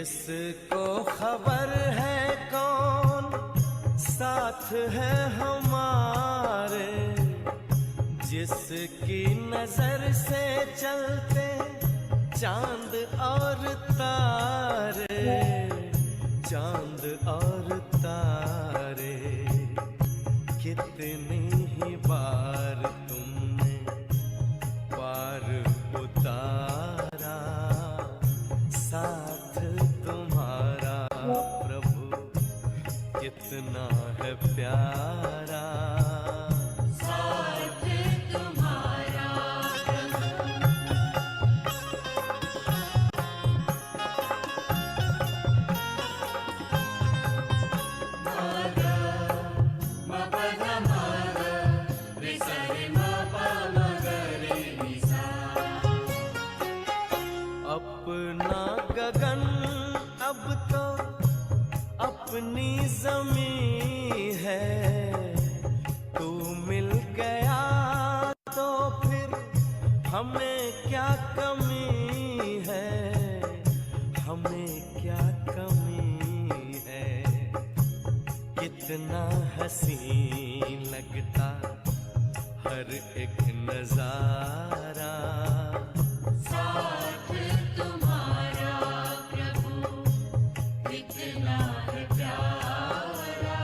किसको खबर है कौन साथ है हमारे, जिसकी नजर से चलते चांद और तारे, चांद और तारे। कितनी ही बार तुमने पार उतारा, साथ तुम्हारा प्रभु कितना है प्यारा। साथ तुम्हारा अपना गगन अब तो अपनी ज़मीं है, तू मिल गया तो फिर हमें क्या कमी है, हमें क्या कमी है। कितना हसीन लगता हर एक नजारा, साथ तुम्हारा प्रभु कितना है प्यारा।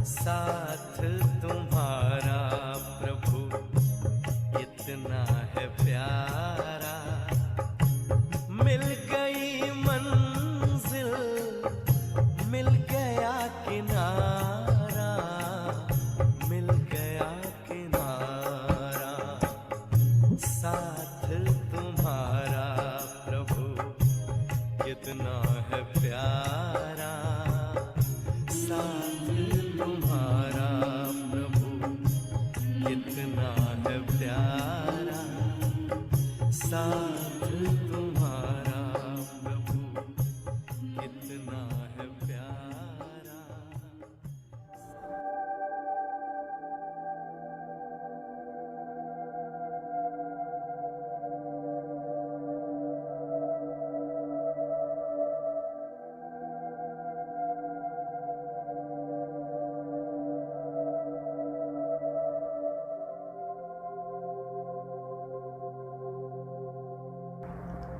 साथ तुम्हारा प्रभु कितना है प्यारा। मिल गई मंजिल, मिल गया किनारा, मिल गया किनारा। साथ तुम्हारा प्रभु कितना है प्यारा। साथ तुम्हारा प्रभु कितना है प्यारा। साथ तुम्हारा प्रभु कितना है प्यारा।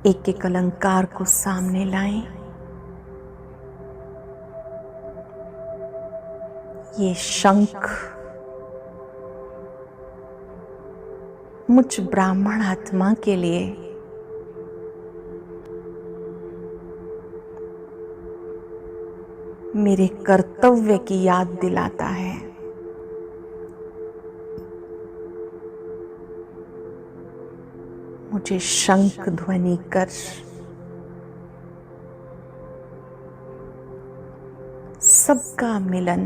एक एक अलंकार को सामने लाएं। ये शंख मुझ ब्राह्मण आत्मा के लिए मेरे कर्तव्य की याद दिलाता है। मुझे शंख ध्वनि कर सबका मिलन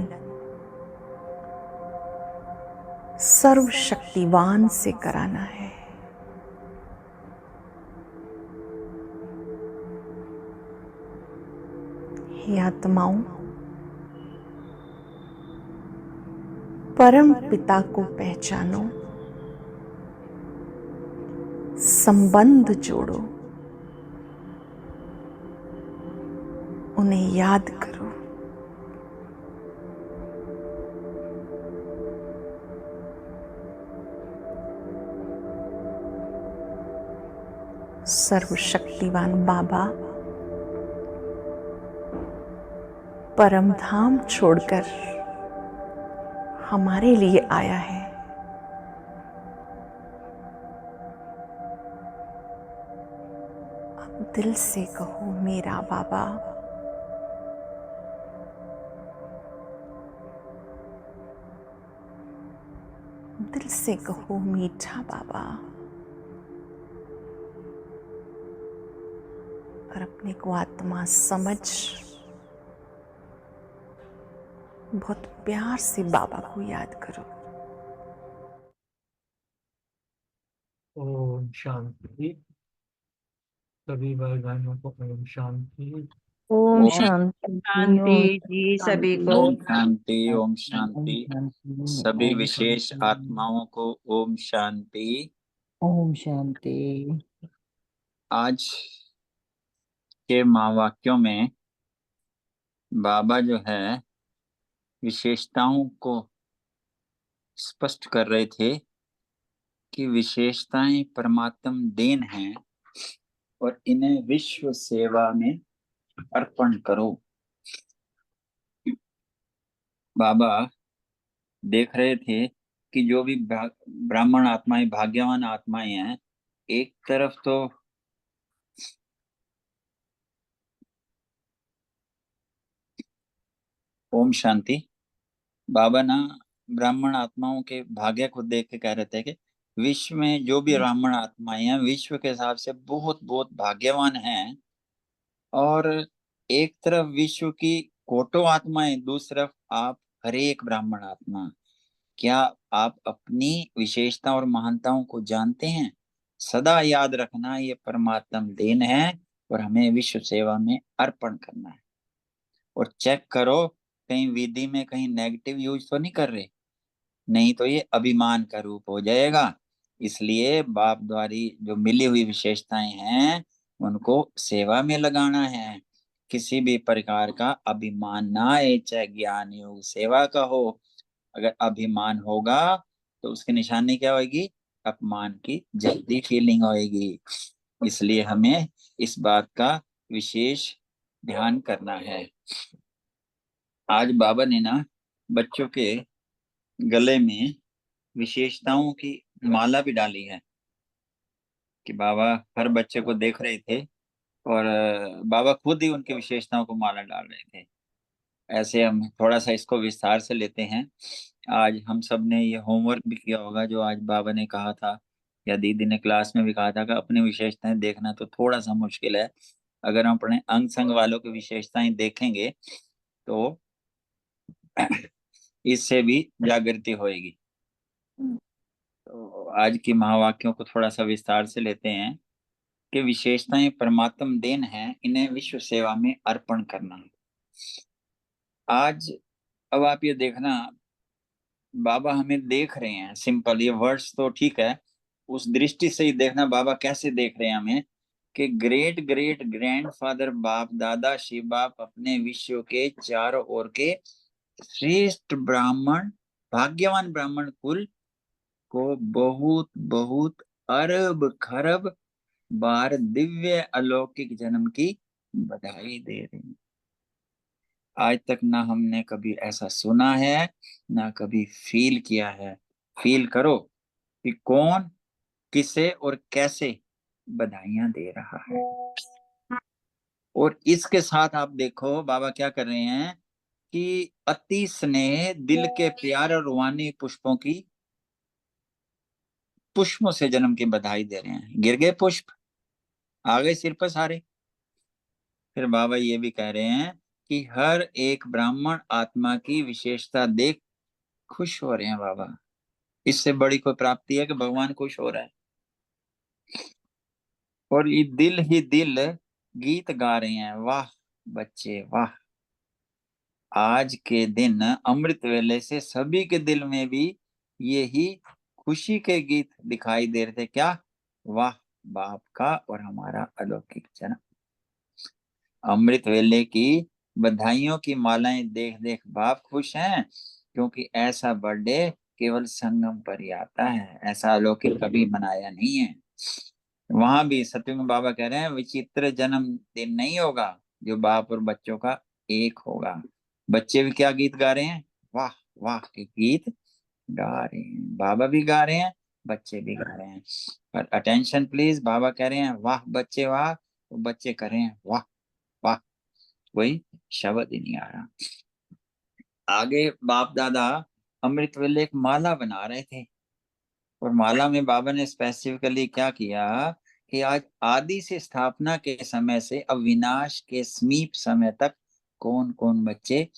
सर्वशक्तिवान से कराना है। हे आत्माओं, परम पिता को पहचानो, संबंध जोड़ो, उन्हें याद करो। सर्वशक्तिवान बाबा परम धाम छोड़कर हमारे लिए आया है। अब दिल से कहो मेरा बाबा। दिल से कहो मीठा बाबा। और अपने को आत्मा समझ बहुत प्यार से बाबा को याद करो। ओम शांति। सभी भाई बहनों को ओम शांति। ओम शांति शांति जी सभी को। ओम शांति। ओम शांति। सभी विशेष आत्माओं को ओम शांति। ओम शांति। आज के महावाक्यों में बाबा जो है विशेषताओं को स्पष्ट कर रहे थे कि विशेषताएं परमात्म देन हैं और इन्हें विश्व सेवा में अर्पण करो। बाबा देख रहे थे कि जो भी ब्राह्मण आत्माएं, भाग्यवान आत्माएं हैं, एक तरफ तो ओम शांति, बाबा ना ब्राह्मण आत्माओं के भाग्य को देख के कह रहे थे कि विश्व में जो भी ब्राह्मण आत्माएं हैं विश्व के हिसाब से बहुत बहुत भाग्यवान हैं, और एक तरफ विश्व की कोटों आत्माएं, दूसरी तरफ आप हर एक ब्राह्मण आत्मा। क्या आप अपनी विशेषता और महानताओं को जानते हैं? सदा याद रखना ये परमात्म देन है और हमें विश्व सेवा में अर्पण करना है। और चेक करो कहीं विधि में कहीं नेगेटिव यूज तो नहीं कर रहे, नहीं तो ये अभिमान का रूप हो जाएगा। इसलिए बाप द्वारी जो मिली हुई विशेषताएं हैं उनको सेवा में लगाना है। किसी भी प्रकार का अभिमान ना आए, चाहे ज्ञान योग सेवा का हो। अगर अभिमान होगा तो उसकी निशानी क्या होगी? अपमान की जल्दी फीलिंग होगी। इसलिए हमें इस बात का विशेष ध्यान करना है। आज बाबा ने ना बच्चों के गले में विशेषताओं की माला भी डाली है कि बाबा हर बच्चे को देख रहे थे और बाबा खुद ही उनकी विशेषताओं को माला डाल रहे थे। ऐसे हम थोड़ा सा इसको विस्तार से लेते हैं। आज हम सब ने ये होमवर्क भी किया होगा जो आज बाबा ने कहा था, या दीदी ने क्लास में भी कहा था कि अपनी विशेषताएं देखना तो थोड़ा सा मुश्किल है। अगर हम अपने अंग संग वालों की विशेषताएं देखेंगे तो इससे भी जागृति होएगी। तो आज की महावाक्यों को थोड़ा सा विस्तार से लेते हैं कि विशेषताएं परमात्म देन है, इन्हें विश्व सेवा में अर्पण करना। आज अब आप ये देखना, बाबा हमें देख रहे हैं, सिंपल ये वर्ड्स तो ठीक है, उस दृष्टि से ही देखना बाबा कैसे देख रहे हैं हमें कि ग्रेट ग्रेट ग्रैंडफादर बाप दादा शिव बाप अपने विश्व के चारों ओर के श्रेष्ठ ब्राह्मण, भाग्यवान ब्राह्मण कुल को बहुत बहुत अरब खरब बार दिव्य अलौकिक जन्म की बधाई दे रहे हैं। आज तक ना हमने कभी ऐसा सुना है ना कभी फील किया है। फील करो कि कौन किसे और कैसे बधाइयां दे रहा है। और इसके साथ आप देखो बाबा क्या कर रहे हैं कि अति स्नेह दिल के प्यार और रूहानी पुष्पों की, पुष्पों से जन्म की बधाई दे रहे हैं। गिर गए पुष्प, आ गए सिर पर सारे। फिर बाबा ये भी कह रहे हैं कि हर एक ब्राह्मण आत्मा की विशेषता देख खुश हो रहे हैं बाबा। इससे बड़ी कोई प्राप्ति है कि भगवान खुश हो रहा है। और ये दिल ही दिल गीत गा रहे हैं, वाह बच्चे वाह। आज के दिन अमृत वेले से सभी के दिल में भी यही खुशी के गीत दिखाई दे रहे थे। क्या? वाह बाप का और हमारा अलौकिक जन्म। अमृत वेले की बधाइयों की मालाएं देख देख बाप खुश हैं, क्योंकि ऐसा बर्थडे केवल संगम पर ही आता है, ऐसा अलौकिक कभी मनाया नहीं है। वहां भी सत्यंग बाबा कह रहे हैं विचित्र जन्म दिन नहीं होगा जो बाप और बच्चों का एक होगा। बच्चे भी क्या गीत गा रहे हैं? वाह वाह के गीत गा रहे हैं। बाबा भी गा रहे हैं, बच्चे भी गा रहे हैं। पर अटेंशन प्लीज, बाबा कह रहे हैं वाह बच्चे वाह, तो बच्चे कर रहे हैं वाह वाह। कोई शब्द ही नहीं आ रहा। आगे बाप दादा अमृत वेले एक माला बना रहे थे, और माला में बाबा ने स्पेसिफिकली क्या किया कि आज आदि से स्थापना के समय से अविनाश के समीप समय तक कौन कौन बच्चे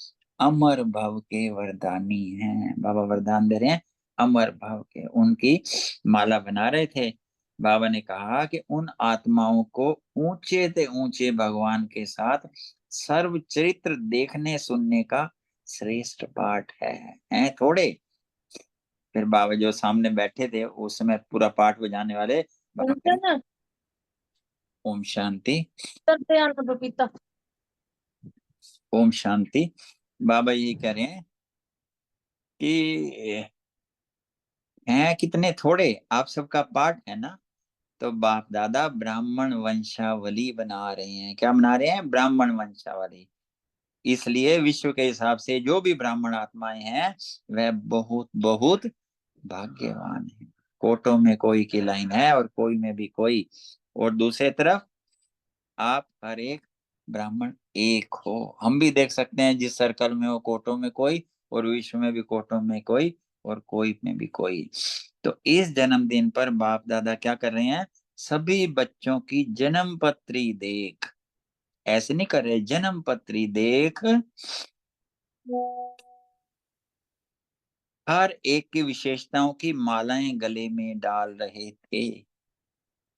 अमर भव के वरदानी हैं। बाबा वरदान दे रहे हैं अमर भव के, उनकी माला बना रहे थे। बाबा ने कहा कि उन आत्माओं को ऊंचे से ऊंचे भगवान के साथ सर्व चरित्र देखने सुनने का श्रेष्ठ पाठ है थोड़े। फिर बाबा जो सामने बैठे थे उस समय पूरा पाठ बजाने वाले बाबा ओम शांति। करते हैं ना पपीता। ओम शांति। बाबा यही कह रहे हैं कि हैं कितने थोड़े, आप सबका पाठ है ना। तो बाप दादा ब्राह्मण वंशावली बना रहे हैं। क्या बना रहे हैं? ब्राह्मण वंशावली। इसलिए विश्व के हिसाब से जो भी ब्राह्मण आत्माएं हैं वह बहुत बहुत भाग्यवान है। कोटों में कोई की लाइन है और कोई में भी कोई। और दूसरी तरफ आप हर एक ब्राह्मण एक हो। हम भी देख सकते हैं जिस सर्कल में हो कोटों में कोई, और विश्व में भी कोटों में कोई, और कोई में भी कोई। तो इस जन्मदिन पर बाप दादा क्या कर रहे हैं? सभी बच्चों की जन्म पत्री देख, ऐसे नहीं कर रहे, जन्म पत्री देख हर एक की विशेषताओं की मालाएं गले में डाल रहे थे।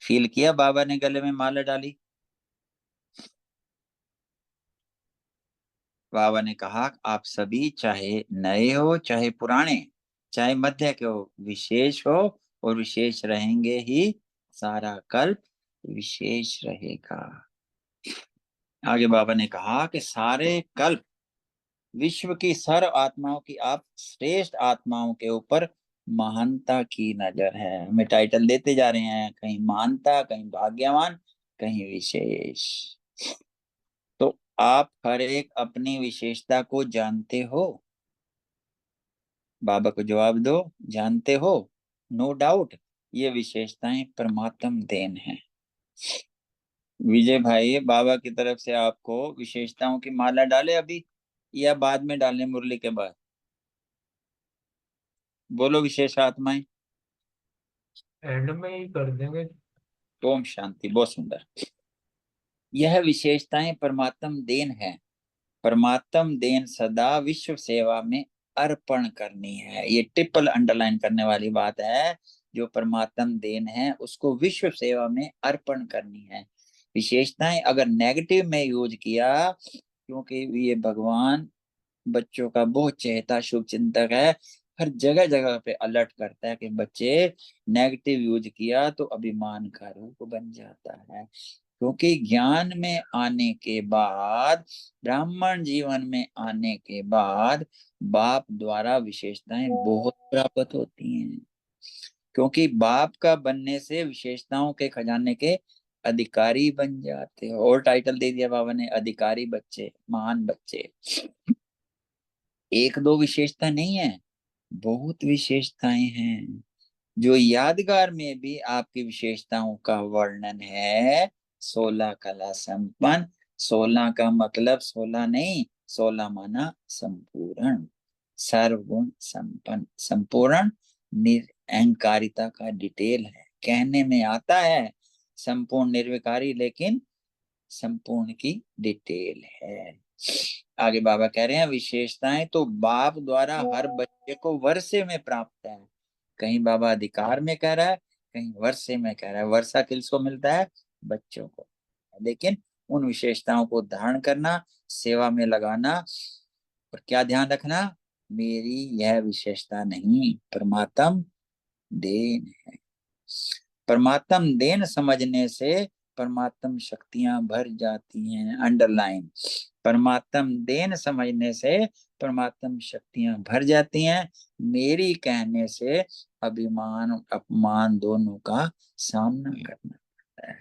फील किया बाबा ने गले में माला डाली? बाबा ने कहा आप सभी चाहे नए हो चाहे पुराने, चाहे मध्य के हो, विशेष हो और विशेष रहेंगे ही। सारा कल्प विशेष रहेगा। आगे बाबा ने कहा कि सारे कल्प विश्व की सर्व आत्माओं की आप श्रेष्ठ आत्माओं के ऊपर महानता की नजर है। हमें टाइटल देते जा रहे हैं, कहीं महानता, कहीं भाग्यवान, कहीं विशेष। तो आप हर एक अपनी विशेषता को जानते हो? बाबा को जवाब दो, जानते हो? नो डाउट ये विशेषताएं परमात्म देन है। विजय भाई, बाबा की तरफ से आपको विशेषताओं की माला डाले अभी या बाद में डालने, मुरली के बाद? बोलो विशेष आत्माएं। एंड में ही कर देंगे। ओम शांति। बहुत सुंदर। यह विशेषताएं परमात्म देन है। परमात्म देन सदा विश्व सेवा में अर्पण करनी है। ये ट्रिपल अंडरलाइन करने वाली बात है। जो परमात्म देन है उसको विश्व सेवा में अर्पण करनी है। विशेषताएं अगर नेगेटिव में यूज किया, क्योंकि ये भगवान बच्चों का बहुत चहेता शुभ चिंतक है, हर जगह जगह पे अलर्ट करता है कि बच्चे नेगेटिव यूज किया तो अभिमान का रूप बन जाता है। क्योंकि ज्ञान में आने के बाद, ब्राह्मण जीवन में आने के बाद बाप द्वारा विशेषताएं बहुत प्राप्त होती हैं। क्योंकि बाप का बनने से विशेषताओं के खजाने के अधिकारी बन जाते हो। और टाइटल दे दिया बाबा ने, अधिकारी बच्चे, महान बच्चे। एक दो विशेषता नहीं है, बहुत विशेषताएं हैं। जो यादगार में भी आपकी विशेषताओं का वर्णन है। 16 कला संपन्न। 16 का मतलब 16 नहीं, 16 माना संपूर्ण, सर्वगुण संपन्न, संपूर्ण निरअहंकारिता का डिटेल है। कहने में आता है संपूर्ण निर्विकारी, लेकिन संपूर्ण की डिटेल है। आगे बाबा कह रहे हैं विशेषताएं तो बाप द्वारा हर बच्चे को वर्षे में प्राप्त है। कहीं बाबा अधिकार में कह रहा है, कहीं वर्षे में कह रहा है। वर्षा किसको मिलता है? बच्चों को। लेकिन उन विशेषताओं को धारण करना, सेवा में लगाना, और क्या ध्यान रखना, मेरी यह विशेषता नहीं, परमात्म देन है। परमात्म देन समझने से परमात्म शक्तियां भर जाती हैं। अंडरलाइन, परमात्म देन समझने से परमात्म शक्तियां भर जाती हैं। मेरी कहने से अभिमान अपमान दोनों का सामना करना पड़ता है।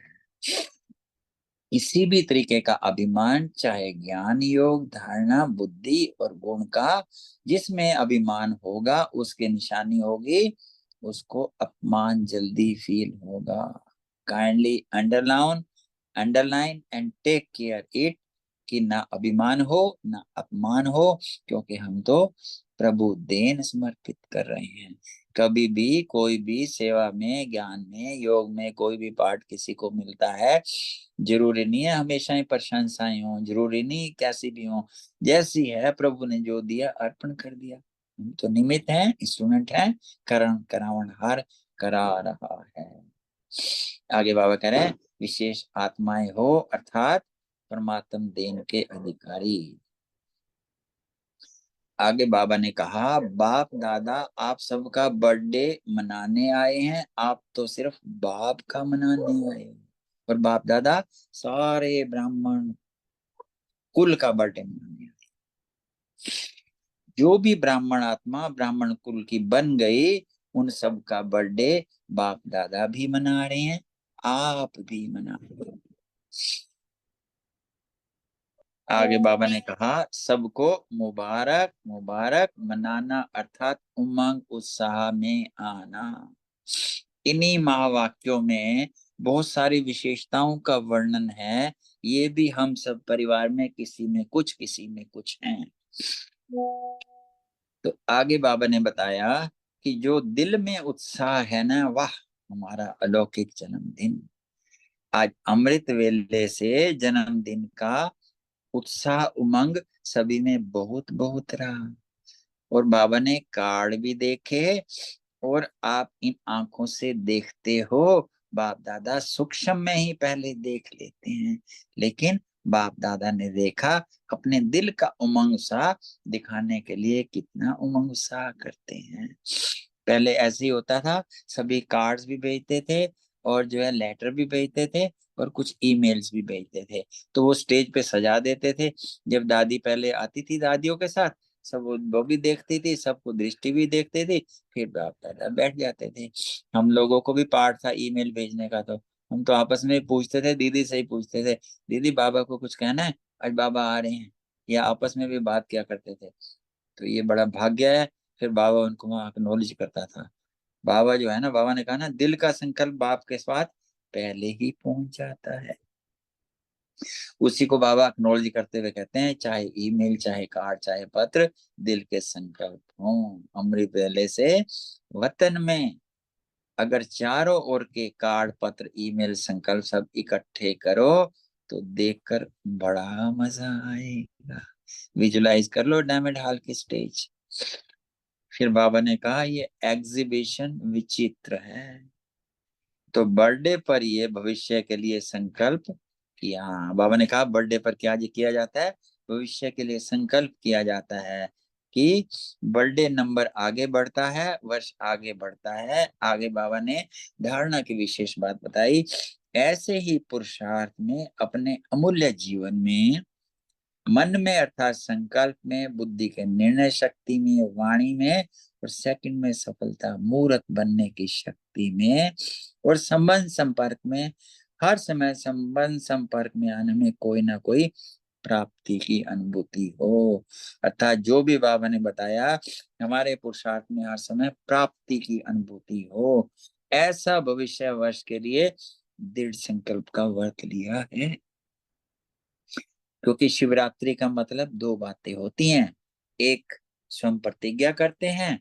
किसी भी तरीके का अभिमान, चाहे ज्ञान योग धारणा बुद्धि और गुण का, जिसमें अभिमान होगा उसकी निशानी होगी, उसको अपमान जल्दी फील होगा। Kindly underline and take care it, कि ना अभिमान हो ना अपमान हो, क्योंकि हम तो प्रभु देन समर्पित कर रहे हैं। कभी भी कोई भी सेवा में, ज्ञान में, योग में कोई भी पाठ किसी को मिलता है, जरूरी नहीं है हमेशा ही प्रशंसाएं हो, जरूरी नहीं कैसी भी हो, जैसी है प्रभु ने जो दिया अर्पण कर दिया। हम तो निमित्त हैं, इंस्ट्रूमेंट हैं, करण करावनहार करा रहा है। आगे बाबा कह रहे हैं विशेष आत्माएं हो अर्थात परमात्म देन के अधिकारी। आगे बाबा ने कहा बाप दादा आप सबका बर्थडे मनाने आए हैं, आप तो सिर्फ बाप का मनाने आए हो। और बाप दादा सारे ब्राह्मण कुल का बर्थडे मनाने आए। जो भी ब्राह्मण आत्मा ब्राह्मण कुल की बन गई, उन सब का बर्थडे बाप दादा भी मना रहे हैं, आप भी मना रहे हैं। आगे बाबा ने कहा सबको मुबारक मुबारक मनाना अर्थात उमंग उत्साह में आना। इन्हीं महावाक्यों में बहुत सारी विशेषताओं का वर्णन है। ये भी हम सब परिवार में किसी में कुछ हैं। तो आगे बाबा ने बताया कि जो दिल में उत्साह है ना, वाह हमारा अलौकिक जन्मदिन। आज अमृत वेले से जन्मदिन का उत्साह उमंग सभी में बहुत बहुत रहा। और बाबा ने कार्ड भी देखे, और आप इन आंखों से देखते हो, बाप दादा सूक्ष्म में ही पहले देख लेते हैं, लेकिन बाप दादा ने देखा अपने दिल का उमंग उत्साह दिखाने के लिए कितना उमंग उत्साह करते हैं। पहले ऐसे ही होता था, सभी कार्ड्स भी भेजते थे और जो है लेटर भी भेजते थे और कुछ ईमेल्स भी भेजते थे, तो वो स्टेज पे सजा देते थे। जब दादी पहले आती थी दादियों के साथ, सब वो भी देखती थी, सबको दृष्टि भी देखते थे, फिर बाप दादा बैठ जाते थे। हम लोगों को भी पार्ट था ईमेल भेजने का, तो हम तो आपस में पूछते थे, दीदी से ही पूछते थे, दीदी बाबा को कुछ कहना है, आज बाबा आ रहे हैं, या आपस में भी बात किया करते थे। तो ये बड़ा भाग्य है। फिर बाबा उनको वहां एक्नॉलेज करता था। बाबा जो है ना, बाबा ने कहा ना, दिल का संकल्प बाप के साथ पहले ही पहुंच जाता है। उसी को बाबा एक्नॉलेज करते हुए कहते हैं, चाहे ईमेल, चाहे कार्ड, चाहे पत्र, दिल के संकल्प हो। अमृत वेले से वतन में अगर चारों ओर के कार्ड, पत्र, ईमेल, संकल्प सब इकट्ठे करो तो देखकर बड़ा मजा आएगा। विजुलाइज कर लो डायमंड हॉल की स्टेज। फिर बाबा ने कहा ये एग्जीबिशन विचित्र है। तो बर्थडे पर ये भविष्य के लिए संकल्प किया। बाबा ने कहा बर्थडे पर क्या किया जाता है, भविष्य के लिए संकल्प किया जाता है कि बर्थडे नंबर आगे बढ़ता है, वर्ष आगे बढ़ता है। आगे बाबा ने धारणा की विशेष बात बताई, ऐसे ही पुरुषार्थ में अपने अमूल्य जीवन में, मन में अर्थात संकल्प में, बुद्धि के निर्णय शक्ति में, वाणी में, और सेकंड में सफलता मूर्त बनने की शक्ति में, और संबंध संपर्क में, हर समय संबंध संपर्क में आने में कोई ना कोई प्राप्ति की अनुभूति हो। अर्थात जो भी बाबा ने बताया, हमारे पुरुषार्थ में हर समय प्राप्ति की अनुभूति हो, ऐसा भविष्य वर्ष के लिए दृढ़ संकल्प का व्रत लिया है। क्योंकि शिवरात्रि का मतलब दो बातें होती हैं, एक स्वयं प्रतिज्ञा करते हैं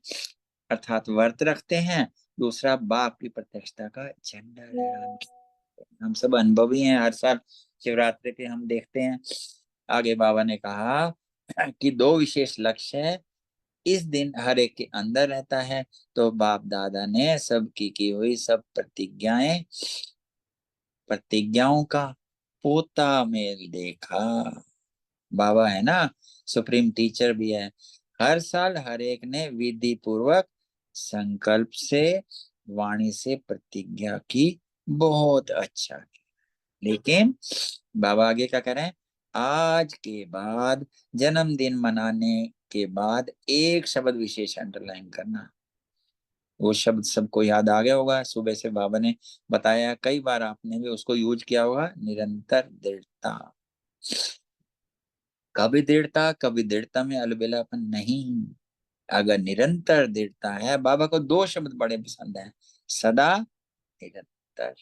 अर्थात व्रत रखते हैं, दूसरा बाप की प्रत्यक्षता का झंडा लहराना। हम सब अनुभवी हैं, हर साल शिवरात्रि पे हम देखते हैं। आगे बाबा ने कहा कि दो विशेष लक्ष्य है, इस दिन हर एक के अंदर रहता है। तो बाप दादा ने सब की हुई सब प्रतिज्ञाओं का पोता मेल देखा। बाबा है ना, सुप्रीम टीचर भी है। हर साल हर एक ने विधि पूर्वक संकल्प से, वाणी से प्रतिज्ञा की, बहुत अच्छा किया। लेकिन बाबा आगे क्या कह रहे हैं, आज के बाद जन्मदिन मनाने के बाद एक शब्द विशेष अंडरलाइन करना। वो शब्द सबको याद आ गया होगा, सुबह से बाबा ने बताया, कई बार आपने भी उसको यूज किया होगा, निरंतर दृढ़ता। कभी दृढ़ता में अलबेलापन नहीं, अगर निरंतर दृढ़ता है। बाबा को दो शब्द बड़े पसंद है, सदा, निरंतर।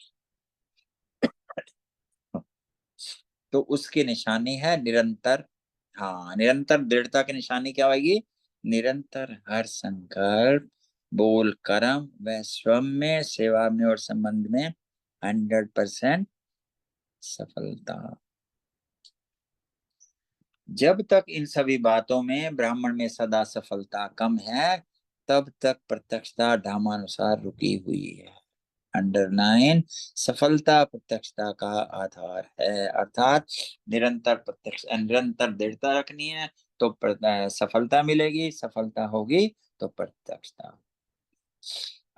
तो उसकी निशानी है निरंतर। हाँ, निरंतर दृढ़ता की निशानी क्या होगी, निरंतर हर संकल्प, बोल, कर्म व स्वयं में, सेवा में और संबंध में 100% सफलता। जब तक इन सभी बातों में ब्राह्मण में सदा सफलता कम है, तब तक प्रत्यक्षता ढामानुसार रुकी हुई है। अंडरलाइन, सफलता प्रत्यक्षता का आधार है। अर्थात निरंतर प्रत्यक्ष, निरंतर दृढ़ता रखनी है तो सफलता मिलेगी, सफलता होगी तो प्रत्यक्षता।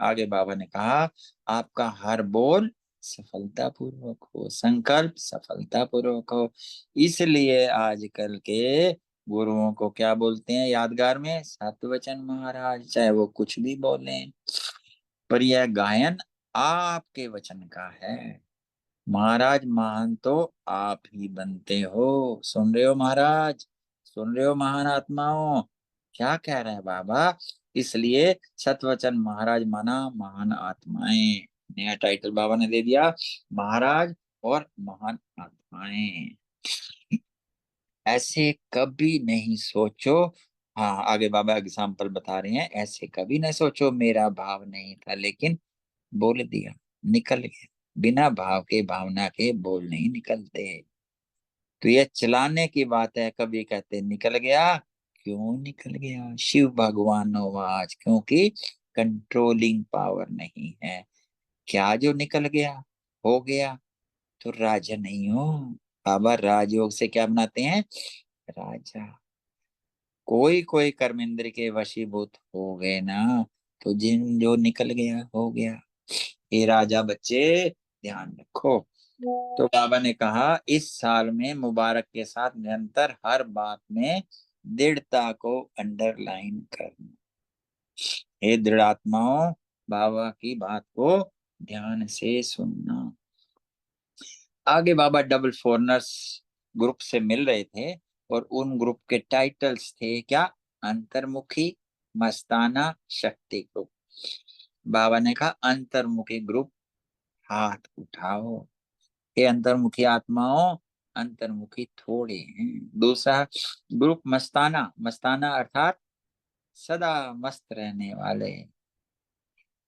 आगे बाबा ने कहा, आपका हर बोल सफलतापूर्वक हो, संकल्प सफलतापूर्वक हो। इसलिए आजकल के गुरुओं को क्या बोलते हैं यादगार में? सतवचन महाराज। चाहे वो कुछ भी बोले, पर यह गायन आपके वचन का है। महाराज महान तो आप ही बनते हो। सुन रहे हो महाराज? सुन रहे हो महान आत्माओं? क्या कह रहे हैं बाबा? इसलिए सतवचन महाराज माना महान आत्माएं। नया टाइटल बाबा ने दे दिया, महाराज और महान आत्माएं। ऐसे कभी नहीं सोचो। हाँ, आगे बाबा एग्जाम्पल बता रहे हैं। ऐसे कभी नहीं सोचो मेरा भाव नहीं था, लेकिन बोल दिया, निकल गया। बिना भाव के, भावना के बोल नहीं निकलते। तो ये चलाने की बात है। कभी कहते निकल गया, क्यों निकल गया? शिव भगवान आवाज, क्योंकि कंट्रोलिंग पावर नहीं है। क्या जो निकल गया, हो गया, तो राजा नहीं हो। बाबा राजयोग से क्या बनाते हैं? राजा। कोई कोई कर्म इंद्र के वशीभूत हो गए ना, तो जिन जो निकल गया हो गया। ये राजा बच्चे ध्यान रखो। तो बाबा ने कहा इस साल में मुबारक के साथ निरंतर हर बात में दृढ़ता को अंडरलाइन करना। हे दृढ़ात्माओं, बाबा की बात को ध्यान से सुनना। आगे बाबा डबल फॉरनर्स ग्रुप से मिल रहे थे, और उन ग्रुप के टाइटल्स थे क्या? अंतर्मुखी, मस्ताना, शक्ति ग्रुप। बाबा ने कहा अंतर्मुखी ग्रुप हाथ उठाओ। हे अंतर्मुखी आत्माओं, अंतर्मुखी थोड़े हैं। दूसरा ग्रुप मस्ताना, मस्ताना अर्थात सदा मस्त रहने वाले।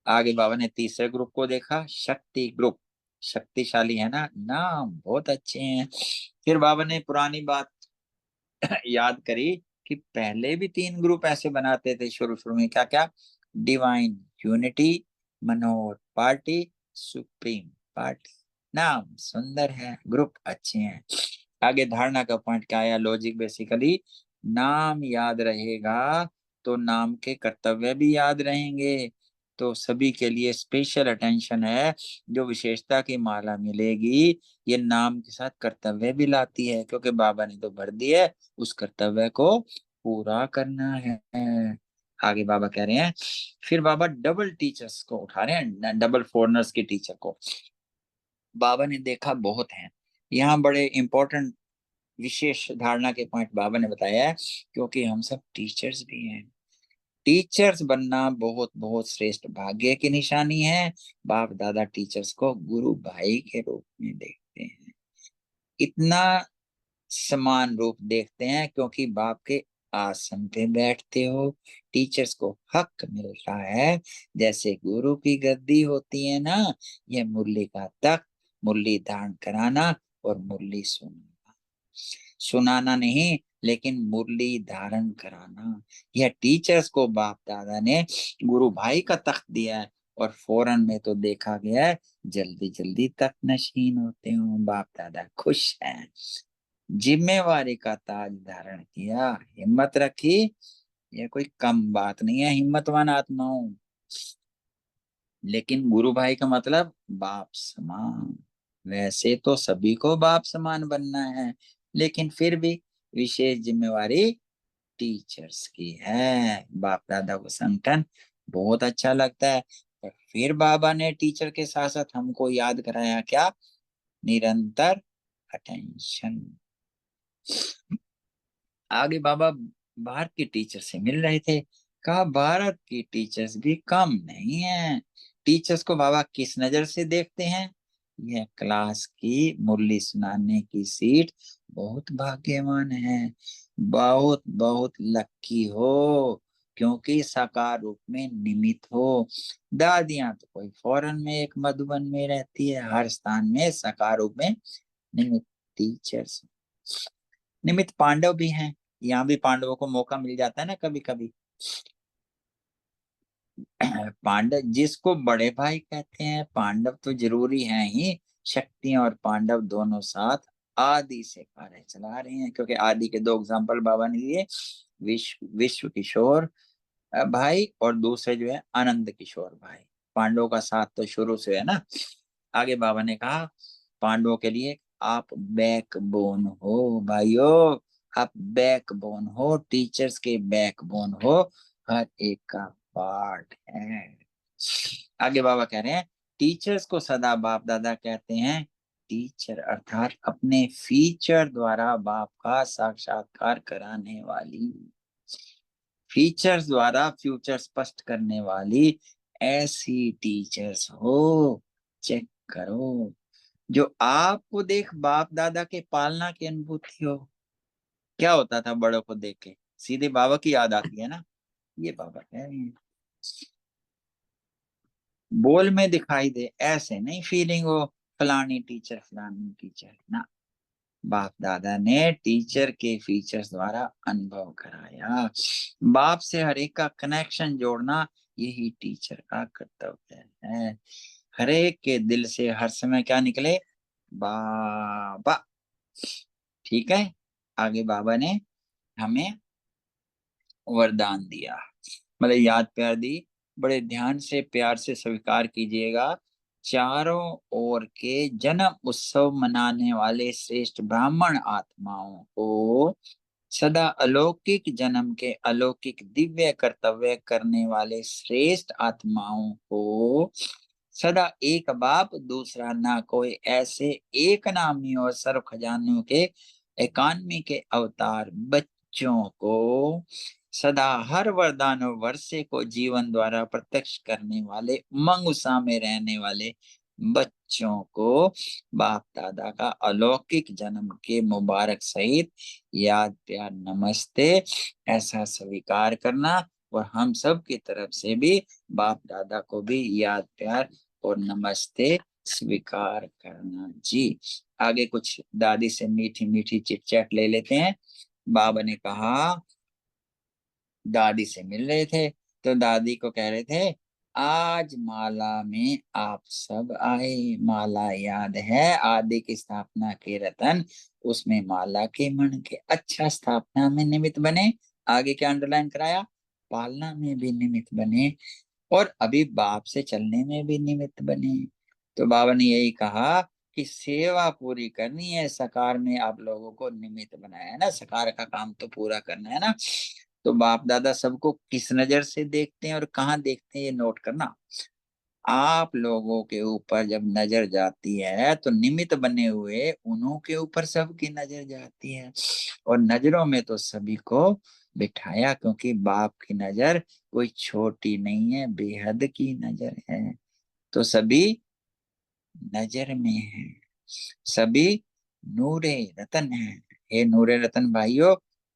आगे बाबा ने तीसरे ग्रुप को देखा, शक्ति ग्रुप। शक्तिशाली है ना, नाम बहुत अच्छे हैं। फिर बाबा ने पुरानी बात याद करी कि पहले भी 3 ग्रुप ऐसे बनाते थे शुरू शुरू में। क्या क्या? डिवाइन यूनिटी, मनोहर पार्टी, सुप्रीम पार्टी। नाम सुंदर है, ग्रुप अच्छे हैं। आगे धारणा का पॉइंट क्या आया? लॉजिक बेसिकली, नाम याद रहेगा तो नाम के कर्तव्य भी याद रहेंगे। तो सभी के लिए स्पेशल अटेंशन है। जो विशेषता की माला मिलेगी, ये नाम के साथ कर्तव्य भी लाती है, क्योंकि बाबा ने तो भर दिया, उस कर्तव्य को पूरा करना है। आगे बाबा कह रहे हैं, फिर बाबा डबल टीचर्स को उठा रहे हैं, डबल फॉरनर्स के टीचर को। बाबा ने देखा बहुत हैं यहाँ, बड़े इंपॉर्टेंट विशेष धारणा के पॉइंट बाबा ने बताया है, क्योंकि हम सब टीचर्स भी हैं। टीचर्स बनना बहुत बहुत श्रेष्ठ भाग्य की निशानी है। बाप दादा टीचर्स को गुरु भाई के रूप में देखते हैं। इतना समान रूप देखते हैं क्योंकि बाप के आसन पे बैठते हो। टीचर्स को हक मिलता है, जैसे गुरु की गद्दी होती है ना, ये मुरली का तख्त, मुरली धारण कराना और मुरली सुनाना। सुनाना नहीं, लेकिन मुरली धारण कराना। यह टीचर्स को बाप दादा ने गुरु भाई का तख्त दिया है, और फौरन में तो देखा गया है जल्दी जल्दी तख्त नशीन होते हो। बाप दादा खुश हैं, जिम्मेवारी का ताज धारण किया, हिम्मत रखी। यह कोई कम बात नहीं है हिम्मतवान आत्माओं। लेकिन गुरु भाई का मतलब बाप समान। वैसे तो सभी को बाप समान बनना है, लेकिन फिर भी विशेष जिम्मेवारी टीचर्स की है। बाप दादा को संगठन बहुत अच्छा लगता है। पर फिर बाबा ने टीचर के साथ साथ हमको याद कराया क्या? निरंतर अटेंशन। आगे बाबा भारत के टीचर से मिल रहे थे। कहा भारत की टीचर्स भी कम नहीं है। टीचर्स को बाबा किस नजर से देखते हैं? यह क्लास की मुरली सुनाने की सीट बहुत भाग्यवान है, बहुत बहुत लक्की हो, क्योंकि साकार रूप में निमित हो। दादियां तो कोई फॉरेन में एक मधुबन में रहती है, हर स्थान में साकार रूप में निमित टीचर्स। निमित पांडव भी हैं, यहाँ भी पांडवों को मौका मिल जाता है ना कभी कभी। पांडव जिसको बड़े भाई कहते हैं, पांडव तो जरूरी हैं ही। शक्तियां और पांडव दोनों साथ आदि से कार्य चला रहे हैं, क्योंकि आदि के 2 एग्जाम्पल बाबा ने दिए, विश्व किशोर भाई और दूसरे जो है आनंद किशोर भाई। पांडवों का साथ तो शुरू से है ना। आगे बाबा ने कहा पांडवों के लिए आप बैकबोन हो भाइयों, आप बैकबोन हो, टीचर्स के बैकबोन हो, हर एक का पार्ट है। आगे बाबा कह रहे हैं टीचर्स को सदा बाप दादा कहते हैं। टीचर अर्थात अपने फीचर द्वारा बाप का साक्षात्कार कराने वाली, फीचर्स द्वारा फ्यूचर स्पष्ट करने वाली ऐसी टीचर्स हो। चेक करो जो आपको देख बाप दादा के पालना की अनुभूति हो। क्या होता था बड़ों को देख के? सीधे बाबा की याद आती है ना। ये बाबा कह रहे हैं बोल में दिखाई दे, ऐसे नहीं फीलिंग हो फलानी टीचर ना। बाप दादा ने टीचर के फीचर्स द्वारा अनुभव कराया। बाप से हर एक का कनेक्शन जोड़ना यही टीचर का कर्तव्य है। हर एक के दिल से हर समय क्या निकले? बाबा। ठीक है। आगे बाबा ने हमें वरदान दिया, मतलब याद प्यार दी। बड़े ध्यान से प्यार से स्वीकार कीजिएगा। चारों ओर के जन्म उत्सव मनाने वाले श्रेष्ठ ब्राह्मण आत्माओं को, सदा अलौकिक जन्म के अलौकिक दिव्य कर्तव्य करने वाले श्रेष्ठ आत्माओं को, सदा एक बाप दूसरा ना कोई, ऐसे एक नामी और सर्व खजानों के एकानमी के अवतार बच्चों को, सदा हर वरदान और वर्षे को जीवन द्वारा प्रत्यक्ष करने वाले उमंग उत्साह में रहने वाले बच्चों को बाप दादा का अलौकिक जन्म के मुबारक सहित याद प्यार नमस्ते ऐसा स्वीकार करना। और हम सब की तरफ से भी बाप दादा को भी याद प्यार और नमस्ते स्वीकार करना जी। आगे कुछ दादी से मीठी मीठी चिट चैट ले लेते हैं। बाबा ने कहा दादी से मिल रहे थे तो दादी को कह रहे थे आज माला में आप सब आए, माला याद है आदि की स्थापना के रतन, उसमें माला के मन के अच्छा स्थापना में निमित्त बने। आगे क्या अंडरलाइन कराया? पालना में भी निमित्त बने और अभी बाप से चलने में भी निमित्त बने। तो बाबा ने यही कहा कि सेवा पूरी करनी है, सकार में आप लोगों को निमित्त बनाया है ना, सकार का काम तो पूरा करना है ना। तो बाप दादा सबको किस नजर से देखते हैं और कहाँ देखते हैं ये नोट करना। आप लोगों के ऊपर जब नजर जाती है तो निमित्त बने हुए उन्हों के ऊपर सबकी नजर जाती है, और नजरों में तो सभी को बिठाया, क्योंकि बाप की नजर कोई छोटी नहीं है, बेहद की नजर है। तो सभी नजर में है, सभी नूरे रतन है। हे नूरे रतन भाइयों,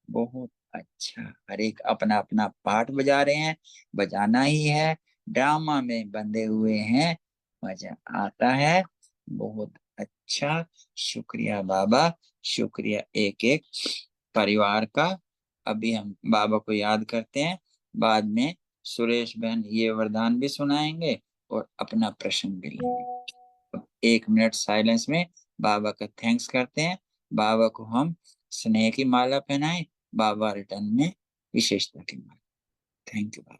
बहुत अच्छा, हर एक अपना अपना पार्ट बजा रहे हैं, बजाना ही है, ड्रामा में बंधे हुए हैं, मजा आता है, बहुत अच्छा। शुक्रिया बाबा, शुक्रिया एक एक परिवार का। अभी हम बाबा को याद करते हैं, बाद में सुरेश बहन ये वरदान भी सुनाएंगे और अपना प्रश्न भी लेंगे। 1 मिनट साइलेंस में बाबा का थैंक्स करते हैं। बाबा को हम स्नेह की माला पहनाएं, बाबा रिटर्न में विशेषता की माला। थैंक यू बाबा।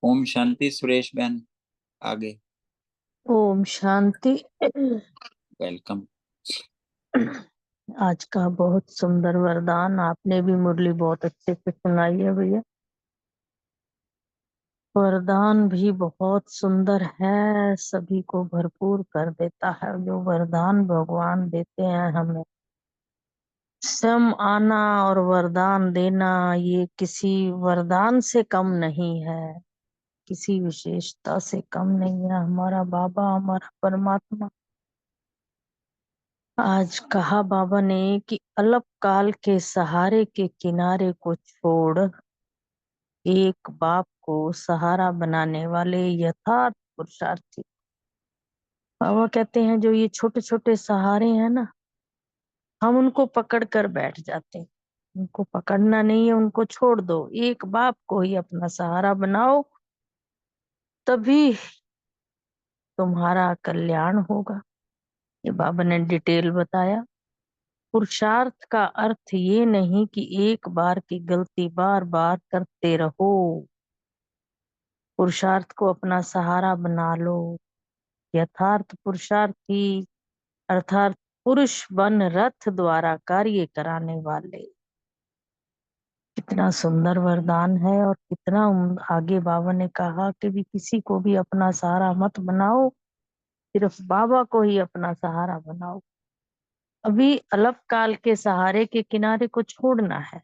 ओम शांति। सुरेश बहन आगे। ओम शांति। वेलकम। आज का बहुत सुंदर वरदान, आपने भी मुरली बहुत अच्छे से सुनाई है भैया। वरदान भी बहुत सुंदर है, सभी को भरपूर कर देता है। जो वरदान भगवान देते हैं हमें, सम आना और वरदान देना, ये किसी वरदान से कम नहीं है, किसी विशेषता से कम नहीं है। हमारा बाबा, हमारा परमात्मा आज कहा बाबा ने कि अलप काल के सहारे के किनारे को छोड़ एक बाप को सहारा बनाने वाले यथार्थ पुरुषार्थी। बाबा कहते हैं जो ये छोटे छोटे सहारे हैं ना, हम उनको पकड़ कर बैठ जाते हैं। उनको पकड़ना नहीं है, उनको छोड़ दो, एक बाप को ही अपना सहारा बनाओ, तभी तुम्हारा कल्याण होगा। ये बाबा ने डिटेल बताया। पुरुषार्थ का अर्थ ये नहीं कि एक बार की गलती बार बार करते रहो। पुरुषार्थ को अपना सहारा बना लो। यथार्थ पुरुषार्थी अर्थात पुरुष बन रथ द्वारा कार्य कराने वाले। कितना सुंदर वरदान है, और कितना आगे बाबा ने कहा कि भी किसी को भी अपना सहारा मत बनाओ, सिर्फ बाबा को ही अपना सहारा बनाओ। अभी अलप काल के सहारे के किनारे को छोड़ना है।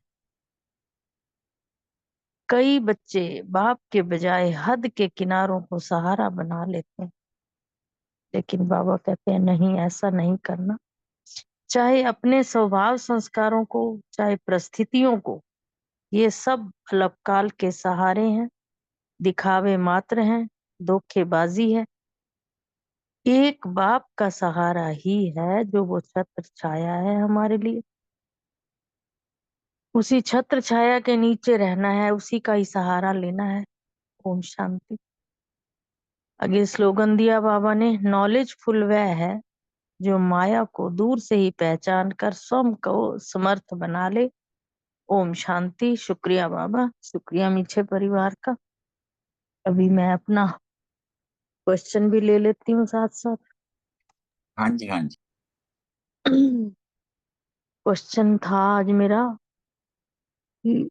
कई बच्चे बाप के बजाय हद के किनारों को सहारा बना लेते हैं, लेकिन बाबा कहते हैं नहीं, ऐसा नहीं करना। चाहे अपने स्वभाव संस्कारों को, चाहे परिस्थितियों को, ये सब अलपकाल के सहारे हैं, दिखावे मात्र हैं, धोखेबाजी है। एक बाप का सहारा ही है जो वो छत्र छाया है हमारे लिए। उसी छत्र छाया के नीचे रहना है, उसी का ही सहारा लेना है। ओम शांति। आगे स्लोगन दिया बाबा ने, नॉलेजफुल वह है जो माया को दूर से ही पहचान कर स्वयं को समर्थ बना ले। ओम शांति। शुक्रिया बाबा, शुक्रिया मीठे परिवार का। अभी मैं अपना क्वेश्चन भी ले लेती हूँ साथ साथ। हाँ जी, हाँ जी। क्वेश्चन था आज मेरा कि